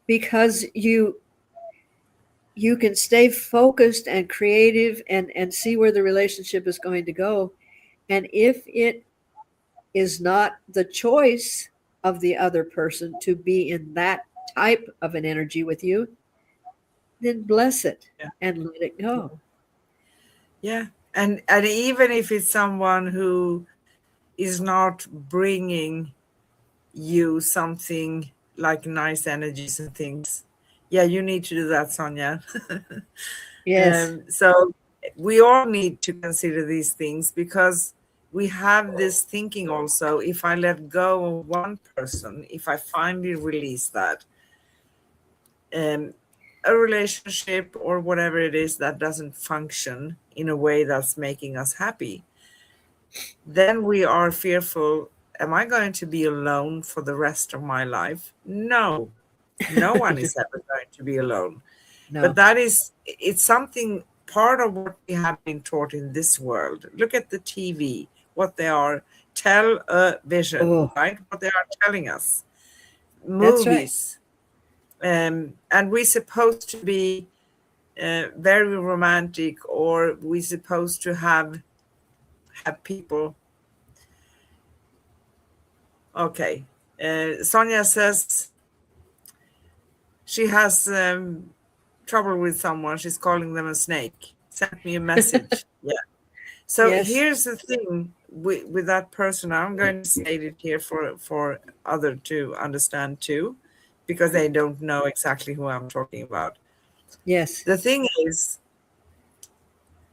because you can stay focused and creative and see where the relationship is going to go. And if it is not the choice of the other person to be in that type of an energy with you, then bless it Yeah, and let it go. yeah. And even if it's someone who is not bringing you something like nice energies and things, yeah, you need to do that, Sonia. Yes. So we all need to consider these things because we have this thinking also. If I let go of one person, if I finally release that, um, a relationship or whatever it is that doesn't function in a way that's making us happy, then we are fearful, am I going to be alone for the rest of my life? No, no one is ever going to be alone. But No. that is, it's something part of what we have been taught in this world. Look at the TV, what they are, television, Oh, right? What they are telling us, that's right. movies. And we're supposed to be very romantic, or we're supposed to have people. Okay. Sonia says she has trouble with someone. She's calling them a snake. Sent me a message. Yeah. So Yes. here's the thing with that person. I'm going to state it here for other to understand too, because they don't know exactly who I'm talking about. Yes. The thing is,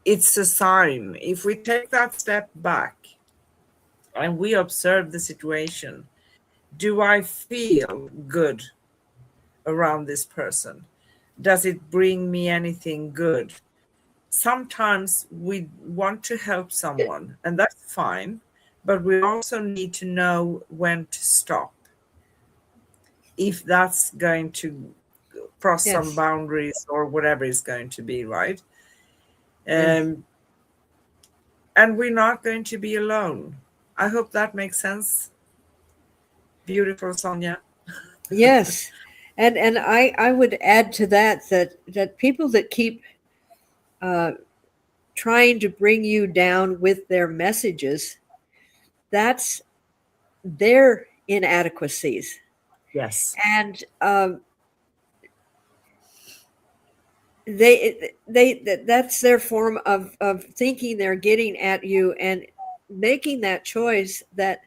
it's a sign. If we take that step back and we observe the situation, do I feel good around this person? Does it bring me anything good? Sometimes we want to help someone, and that's fine, but we also need to know when to stop if that's going to cross some Yes. boundaries or whatever is going to be, right? Yes. Um, and we're not going to be alone. I hope that makes sense. Beautiful, Sonia. Yes. And I would add to that that people that keep uh, trying to bring you down with their messages, that's their inadequacies. Yes. And that's their form of thinking they're getting at you and making that choice that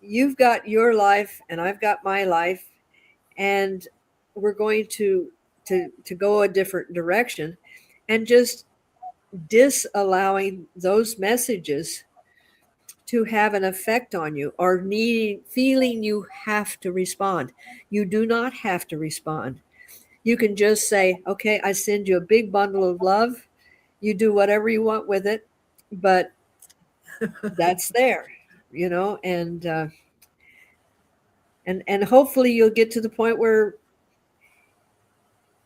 you've got your life and I've got my life and we're going to go a different direction and just disallowing those messages to have an effect on you or needing feeling you have to respond. You do not have to respond. You can just say, okay, I send you a big bundle of love. You do whatever you want with it, but that's there, and hopefully you'll get to the point where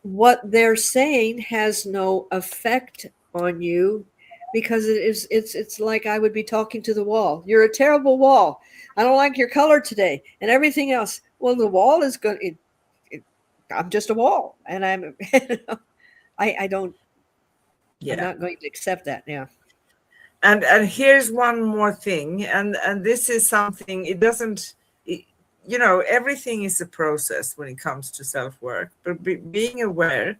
what they're saying has no effect on you because it's like I would be talking to the wall. You're a terrible wall. I don't like your color today and everything else. Well, the wall is going it, I'm just a wall and I don't I'm Yeah. not going to accept that now. And here's one more thing, and this is something, it doesn't, everything is a process when it comes to self-work, but being aware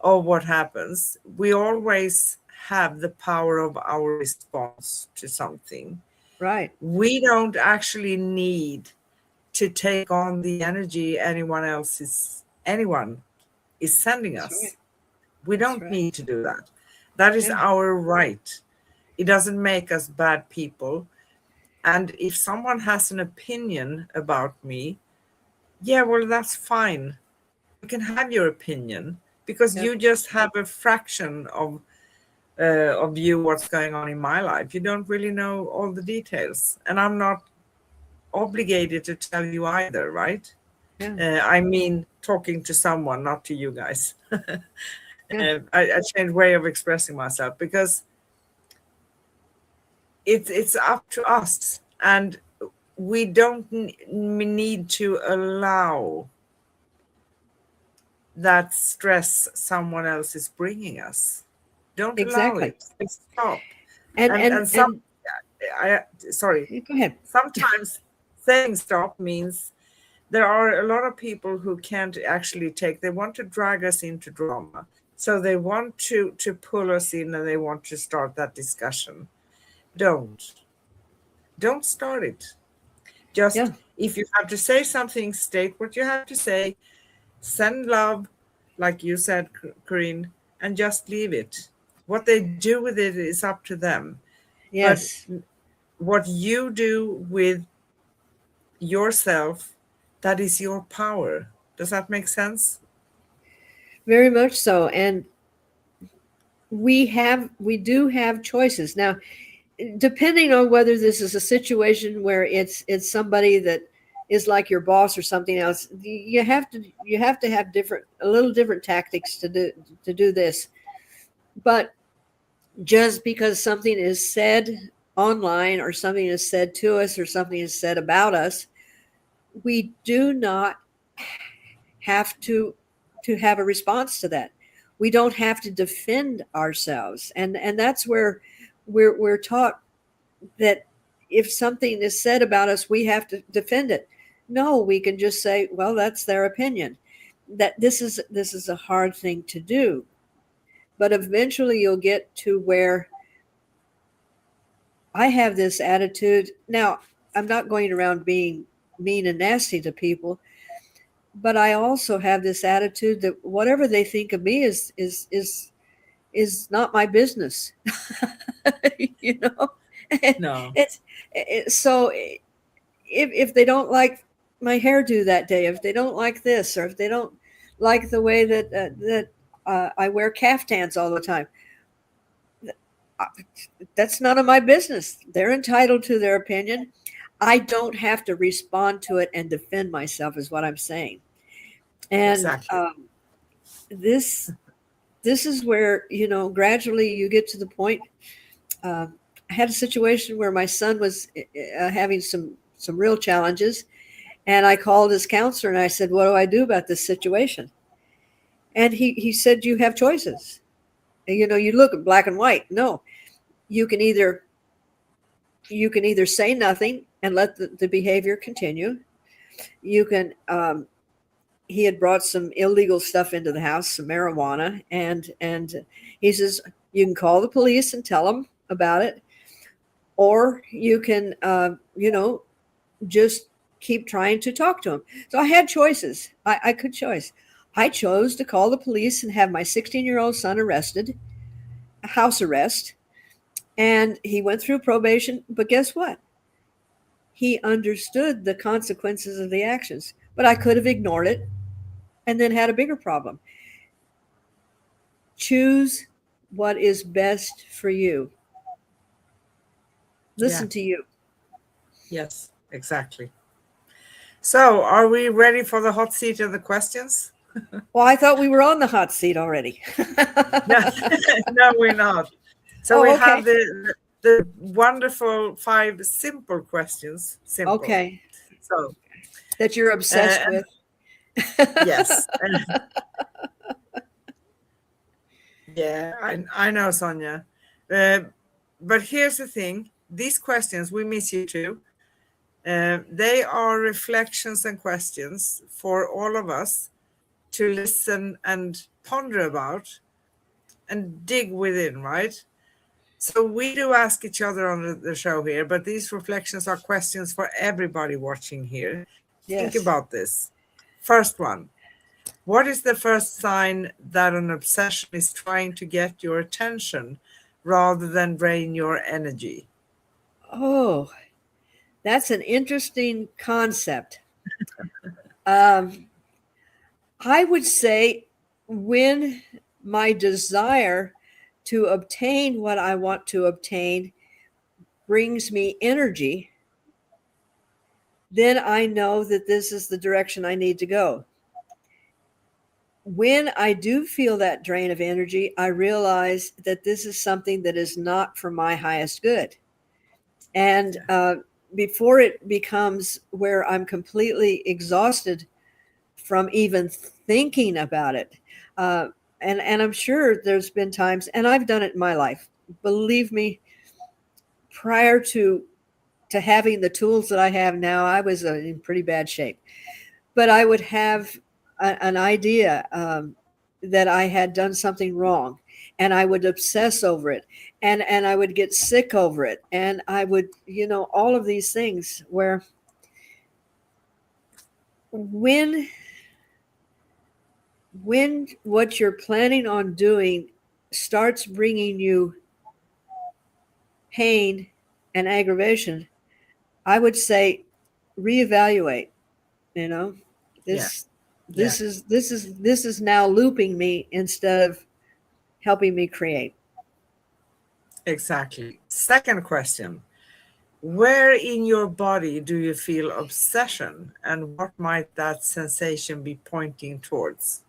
of what happens, we always have the power of our response to something. Right. We don't actually need to take on the energy anyone is sending That's us. right. We That's don't right. need to do that. That is Yeah. our right. It doesn't make us bad people. And if someone has an opinion about me, yeah, well, that's fine. You can have your opinion because Yeah. you just have a fraction of view what's going on in my life. You don't really know all the details, and I'm not obligated to tell you either, right? Yeah. I mean, talking to someone, not to you guys. Yeah. I changed way of expressing myself because it's up to us, and we don't need to allow that stress someone else is bringing us. Don't allow Exactly. it. Stop. And And and some and I sorry. go ahead. Sometimes saying stop means there are a lot of people who can't actually take. They want to drag us into drama, so they want to pull us in and they want to start that discussion. Don't don't start it. Just Yeah. if you have to say something, state what you have to say. Send love, like you said, Corinne, and just leave it. What they do with it is up to them. But Yes. what you do with yourself, that is your power. Does that make sense? Very much so. And we do have choices. Now, depending on whether this is a situation where it's somebody that is like your boss or something else, you have to have different a little different tactics to do this. But just because something is said online or something is said to us or something is said about us, we do not have to have a response to that. We don't have to defend ourselves, and that's where we're taught that if something is said about us, we have to defend it. No, we can just say, well, that's their opinion. That this is a hard thing to do, but eventually you'll get to where I have this attitude. Now, I'm not going around being mean and nasty to people, but I also have this attitude that whatever they think of me is not my business. you know, No. so if they don't like my hairdo that day, if they don't like this, or if they don't like the way that I wear caftans all the time, uh, that's none of my business. They're entitled to their opinion. I don't have to respond to it and defend myself, is what I'm saying. And Exactly. this this is where gradually you get to the point. Uh, I had a situation where my son was having some real challenges, and I called his counselor and I said, "What do I do about this situation?" And he said, "You have choices. You look at black and white. No, you can either say nothing and let the behavior continue. You can." He had brought some illegal stuff into the house, some marijuana, and he says you can call the police and tell them about it, or you can just keep trying to talk to him. So I had choices. I could choose. I chose to call the police and have my 16-year-old son arrested, house arrest, and he went through probation. But guess what? He understood the consequences of the actions. But I could have ignored it and then had a bigger problem. Choose what is best for you. Yeah. Listen to you. Yes. Exactly. So, are we ready for the hot seat of the questions? Well, I thought we were on the hot seat already. No, no, we're not. So we Oh, have okay. the wonderful five simple questions. Simple. Okay. So, That you're obsessed and with. yes, yeah, I know, Sonia. Uh, but here's the thing: these questions, we miss you too. They are reflections and questions for all of us to listen and ponder about and dig within, right? So we do ask each other on the show here, but these reflections are questions for everybody watching here. Think Yes. about this. First one. What is the first sign that an obsession is trying to get your attention rather than drain your energy? Oh, that's an interesting concept. Um, I would say when my desire to obtain what I want to obtain brings me energy, then I know that this is the direction I need to go. When I do feel that drain of energy, I realize that this is something that is not for my highest good. And Yeah, before it becomes where I'm completely exhausted from even thinking about it. Uh, and I'm sure there's been times, and I've done it in my life. Believe me, prior to having the tools that I have now, I was in pretty bad shape. But I would have an idea that I had done something wrong, and I would obsess over it, and I would get sick over it, and I would, all of these things where when when what you're planning on doing starts bringing you pain and aggravation, I would say reevaluate. You know, yeah, this yeah, this is now looping me instead of helping me create. exactly. Second question. Where in your body do you feel obsession and what might that sensation be pointing towards?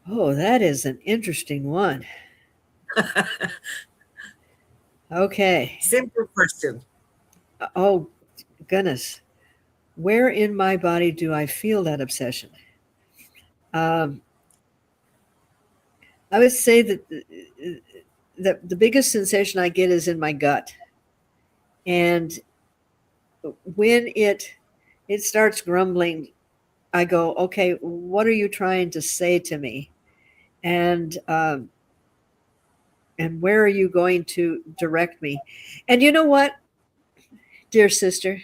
Oh, that is an interesting one. Okay. Simple question. Oh, goodness. Where in my body do I feel that obsession? Um, I would say that the biggest sensation I get is in my gut. And when it starts grumbling, I go, okay, what are you trying to say to me? And and where are you going to direct me? And you know what, dear sister,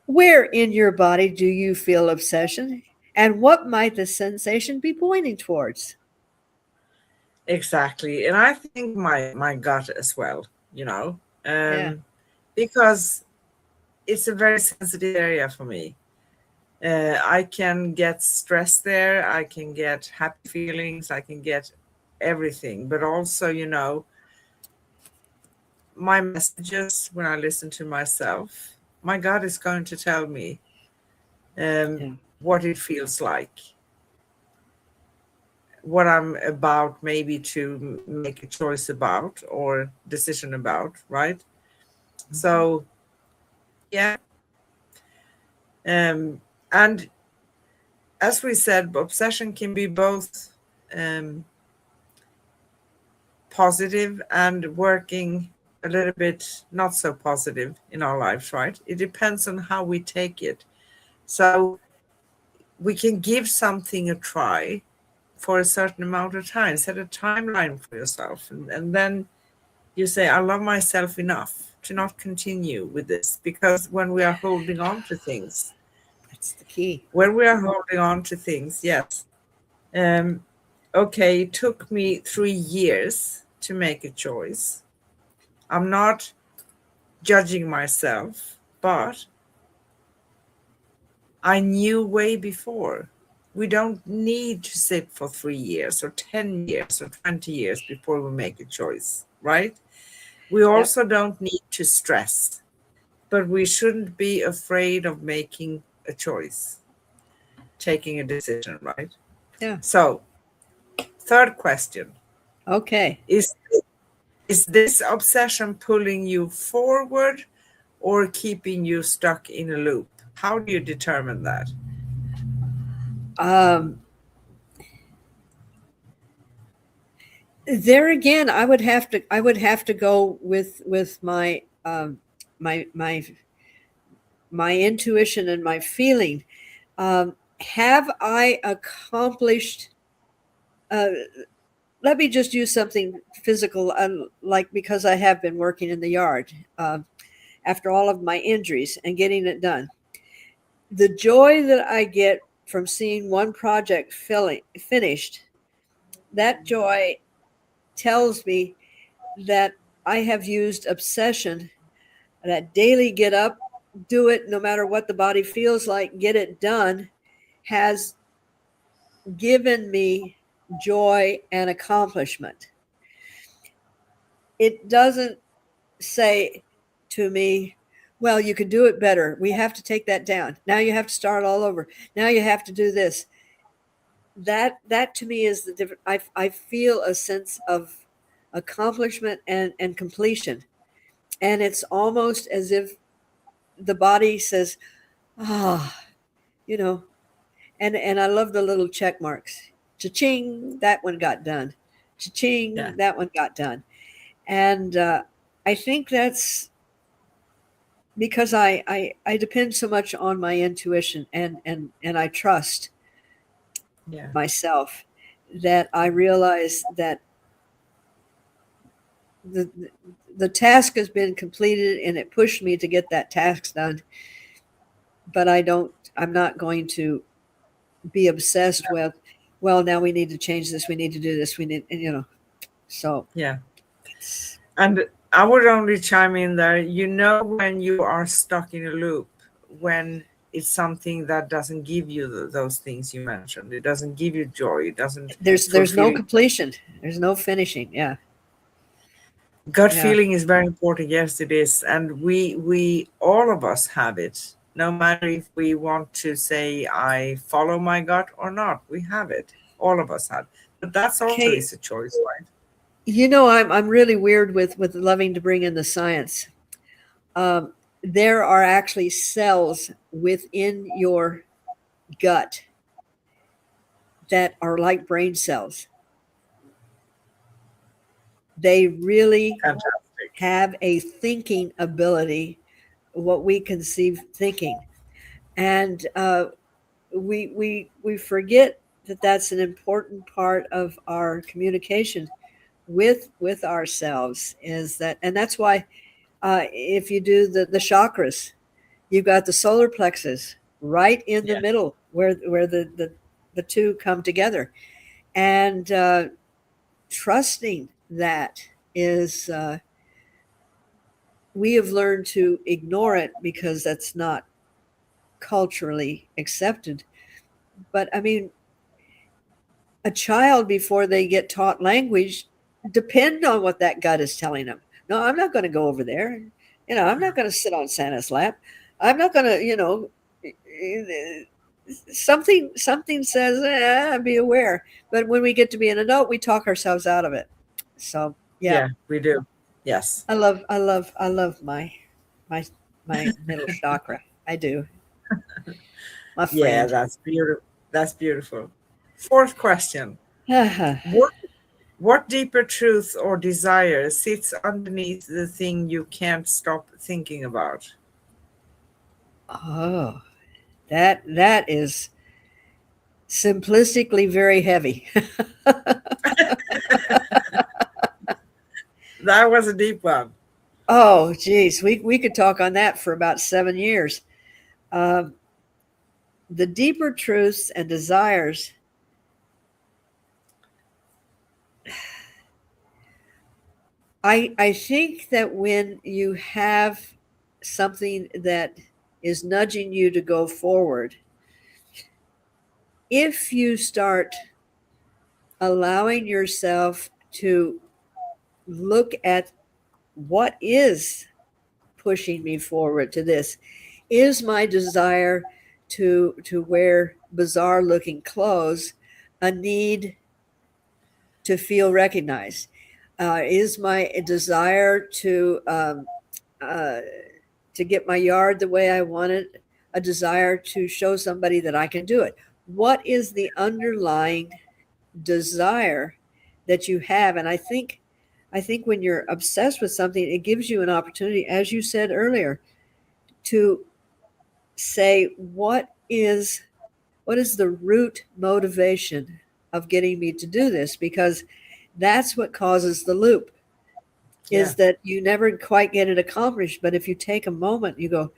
where in your body do you feel obsession? And what might the sensation be pointing towards? Exactly. And I think my gut as well, you know, Yeah. because it's a very sensitive area for me. I can get stressed there, I can get happy feelings, I can get everything. But also, my messages when I listen to myself, my gut is going to tell me Yeah. what it feels like, what I'm about maybe to make a choice about or decision about, right? Mhm. So, yeah. And as we said, obsession can be both um, positive and working a little bit not so positive in our lives, right? It depends on how we take it. So we can give something a try for a certain amount of time, set a timeline for yourself, and then you say, I love myself enough to not continue with this. Because when we are holding on to things, That's the key. yes. Um, okay, it took me 3 years to make a choice. I'm not judging myself, but I knew way before. We don't need to sit for 3 years or 10 years or 20 years before we make a choice, right? We Yep. also don't need to stress, but we shouldn't be afraid of making a choice, taking a decision, right? Yeah. So, third question. Okay. Is is this obsession pulling you forward or keeping you stuck in a loop? How do you determine that? Um, there again, I would have to go with my my intuition and my feeling. Have I accomplished? Uh, Let me just use something physical, like because I have been working in the yard after all of my injuries and getting it done. The joy that I get from seeing one project finished, that joy tells me that I have used obsession, that daily get up, do it no matter what the body feels like, get it done, has given me joy and accomplishment. It doesn't say to me, well, you can do it better. We have to take that down. Now you have to start all over. Now you have to do this. That to me is the different. I feel a sense of accomplishment and completion. And it's almost as if the body says, ah, you know, and I love the little check marks. Cha-ching, that one got done. Yeah. Cha-ching, that one got done. And I think that's because I depend so much on my intuition and I trust Yeah. myself that I realize that the the task has been completed and it pushed me to get that task done. But I'm not going to be obsessed with, well, now we need to change this, we need to do this, we need, so Yeah. it's And I would only chime in there, when you are stuck in a loop, when it's something that doesn't give you those things you mentioned. It doesn't give you joy. It doesn't there's fulfill no you. completion, there's no finishing. Yeah, Gut yeah. feeling is very important. Yes, it is. And we all of us have it. No matter if we want to say I follow my gut or not, we have it. All of us have. But that's also Okay, is a choice, right? I'm really weird with loving to bring in the science. um, there are actually cells within your gut that are like brain cells. They really Fantastic. have a thinking ability, what we conceive thinking. And we forget that that's an important part of our communication with ourselves, is that, and that's why if you do the chakras, you've got the solar plexus right in the Yeah. middle where the two come together. And trusting that is, we have learned to ignore it because that's not culturally accepted. But I mean, a child, before they get taught language, depend on what that gut is telling them. No, I'm not going to go over there. I'm not going to sit on Santa's lap. I'm not going to, something says, be aware. But when we get to be an adult, we talk ourselves out of it. So yeah, Yeah, we do. Yes. I love my my middle chakra. I do, my Yeah, friend. that's beautiful. That's beautiful. Fourth question. What what deeper truth or desire sits underneath the thing you can't stop thinking about? Oh, that is simplistically very heavy. That was a deep one. Oh, geez, we could talk on that for about 7 years. Um, the deeper truths and desires. I think that when you have something that is nudging you to go forward, if you start allowing yourself to look at what is pushing me forward to this, is my desire to wear bizarre looking clothes a need to feel recognized? Is my desire uh, to get my yard the way I want it a desire to show somebody that I can do it? What is the underlying desire that you have? And I think when you're obsessed with something, it gives you an opportunity, as you said earlier, to say what is the root motivation of getting me to do this, because that's what causes the loop, Yeah. is that you never quite get it accomplished. But if you take a moment, you go,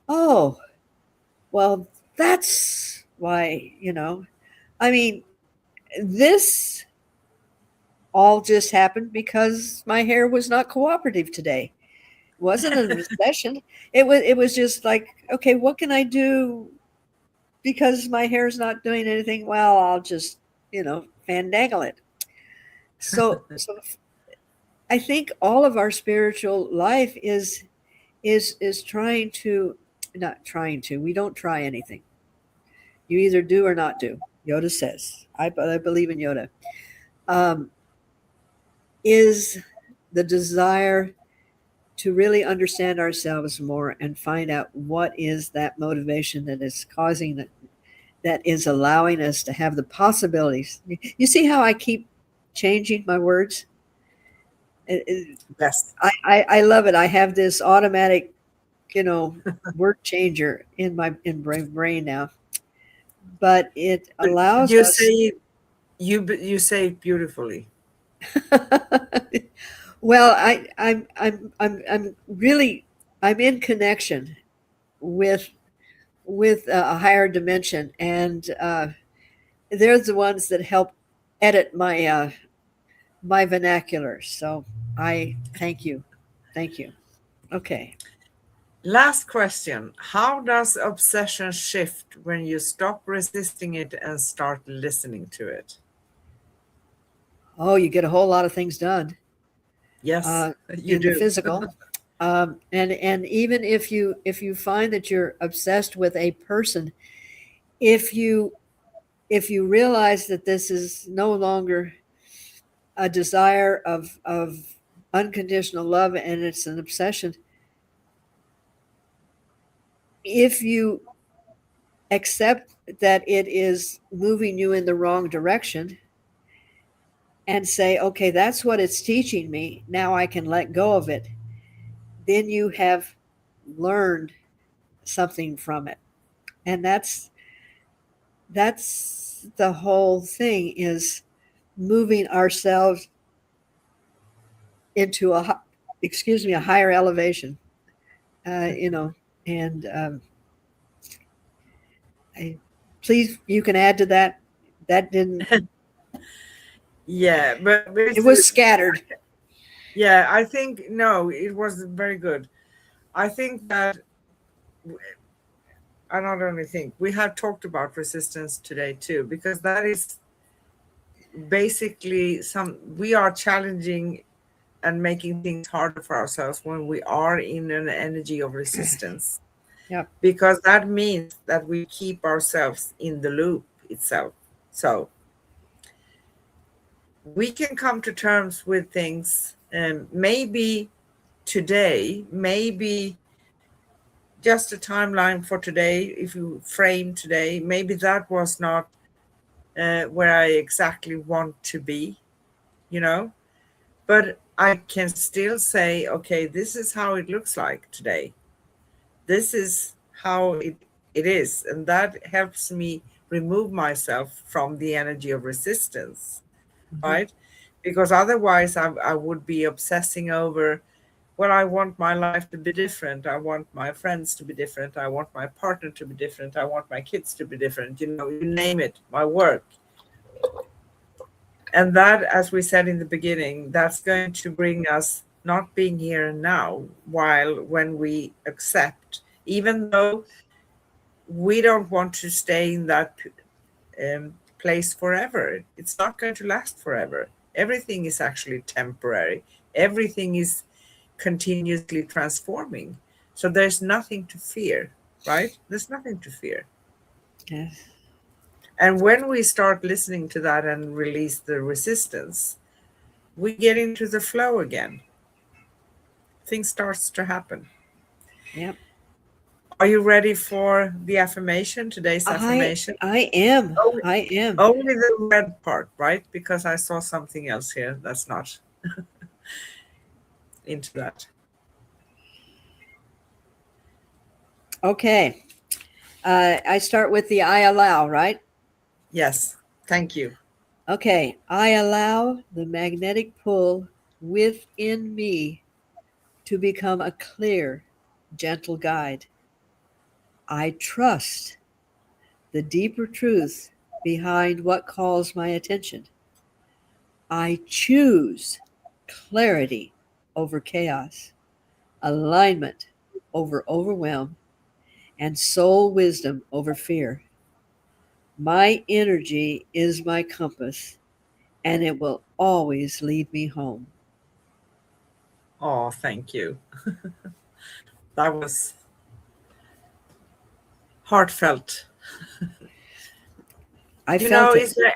oh, well, that's why, I mean, this all just happened because my hair was not cooperative today. It wasn't a recession. It was just like, okay, what can I do because my hair's not doing anything? Well, I'll just, fandangle it. So I think all of our spiritual life is trying to, not trying to. We don't try anything. You either do or not do. Yoda says. I believe in Yoda. Um, is the desire to really understand ourselves more and find out what is that motivation that is causing that is allowing us to have the possibilities. You see how I keep changing my words? Yes. I love it. I have this automatic, you know, word changer in my brain now, but it But allows you us. say you say it beautifully. Well, I'm really I'm in connection with a higher dimension, and they're the ones that help edit my vernacular. So I thank you. Okay. Last question. How does obsession shift when you stop resisting it and start listening to it? Oh, you get a whole lot of things done Yes, uh, you in the do. physical, and even if you find that you're obsessed with a person, if you if you realize that this is no longer a desire of unconditional love and it's an obsession, if you accept that it is moving you in the wrong direction and say, okay, that's what it's teaching me, now I can let go of it, then you have learned something from it. And that's the whole thing, is moving ourselves into a higher elevation, you know, and I, please, you can add to that. That didn't. Yeah, but It it's was scattered. yeah, I think no, it was very good. I think that I not only think we have talked about resistance today too, because that is basically some we are challenging and making things harder for ourselves when we are in an energy of resistance, Yep. because that means that we keep ourselves in the loop itself. So we can come to terms with things, maybe today, maybe just a timeline for today. If you frame today, maybe that was not where I exactly want to be, you know, but I can still say, okay, this is how it looks like today. This is how it is. And that helps me remove myself from the energy of resistance, Mhm. right? Because otherwise, I would be obsessing over, well, I want my life to be different. I want my friends to be different. I want my partner to be different. I want my kids to be different. You know, you name it, my work. And that, as we said in the beginning, that's going to bring us not being here and now, while when we accept, even though we don't want to stay in that place forever. It's not going to last forever. Everything is actually temporary. Everything is continuously transforming. So there's nothing to fear, right? There's nothing to fear. Yes. And when we start listening to that and release the resistance, we get into the flow again. Things starts to happen. Yep. Are you ready for the affirmation, today's I affirmation? I am. Only, I am. only the red part, right? Because I saw something else here that's not into that. Okay. I start with the I allow, right? Yes, thank you. Okay, I allow the magnetic pull within me to become a clear, gentle guide. I trust the deeper truth behind what calls my attention. I choose clarity over chaos, alignment over overwhelm, and soul wisdom over fear. My energy is my compass, and it will always lead me home. Oh, thank you. That was heartfelt. I You know, felt is it. there?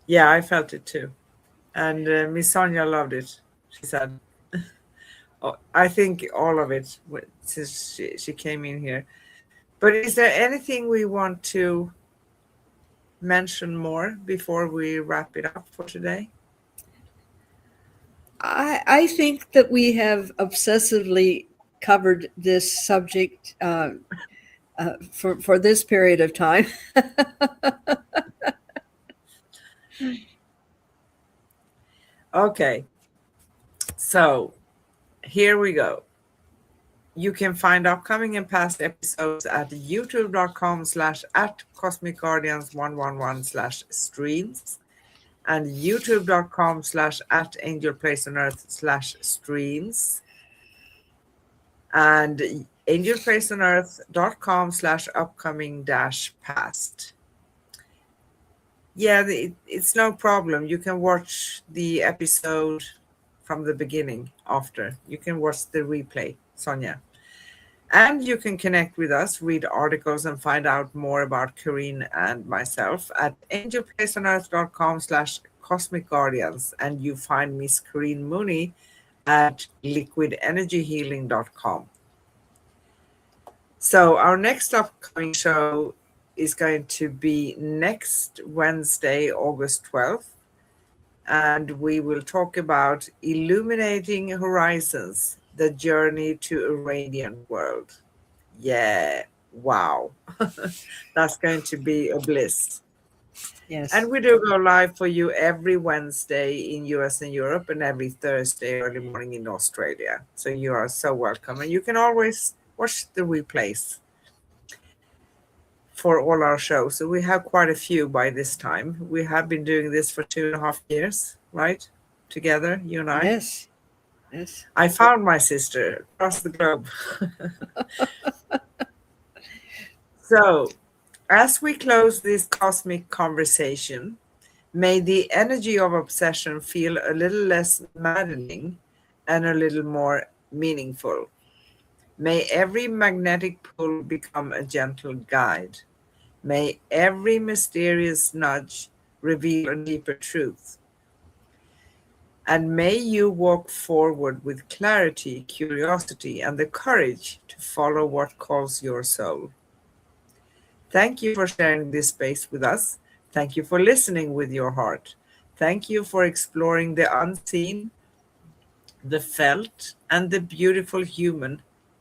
Yeah, I felt it too. And Miss Sonia loved it. She said, oh, I think all of it since she came in here. But is there anything we want to mention more before we wrap it up for today? I think that we have obsessively covered this subject for this period of time. Okay, so here we go. You can find upcoming and past episodes at youtube.com/at Cosmic Guardians 111/streams and youtube.com/at Angel Place on Earth/streams and angelplaceonearth.com/upcoming-past. Yeah, it's no problem. You can watch the episode from the beginning after. You can watch the replay, Sonia. And you can connect with us, read articles, and find out more about Corinne and myself at angelplaceonearth.com/cosmic guardians. And you find Miss Corinne Mooney at liquidenergyhealing.com. So our next upcoming show is going to be next Wednesday, August 12th. And we will talk about illuminating horizons, the journey to a radiant world. Yeah, wow. That's going to be a bliss. Yes, And we do go live for you every Wednesday in US and Europe and every Thursday early morning in Australia. So you are so welcome. And you can always watch the replays for all our shows. So we have quite a few by this time. We have been doing this for 2.5 years, right? Together, you and I. yes, yes, I found my sister across the globe. So, as we close this cosmic conversation, may the energy of obsession feel a little less maddening and a little more meaningful. May every magnetic pull become a gentle guide. May every mysterious nudge reveal a deeper truth. And may you walk forward with clarity, curiosity, and the courage to follow what calls your soul. Thank you for sharing this space with us. Thank you for listening with your heart. Thank you for exploring the unseen, the felt, and the beautiful human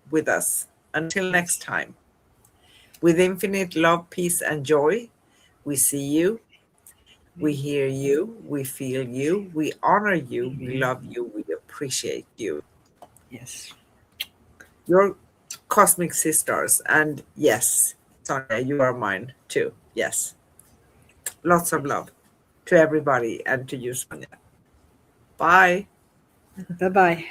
with us. Until next yes. time, with infinite love, peace, and joy, we see you, we hear you, we feel you, we honor you, we love you, we appreciate you. Yes, Your cosmic sisters, and yes, Sonia, you are mine too. Yes, lots of yes. love to everybody and to you, Sonia. Bye. Bye bye.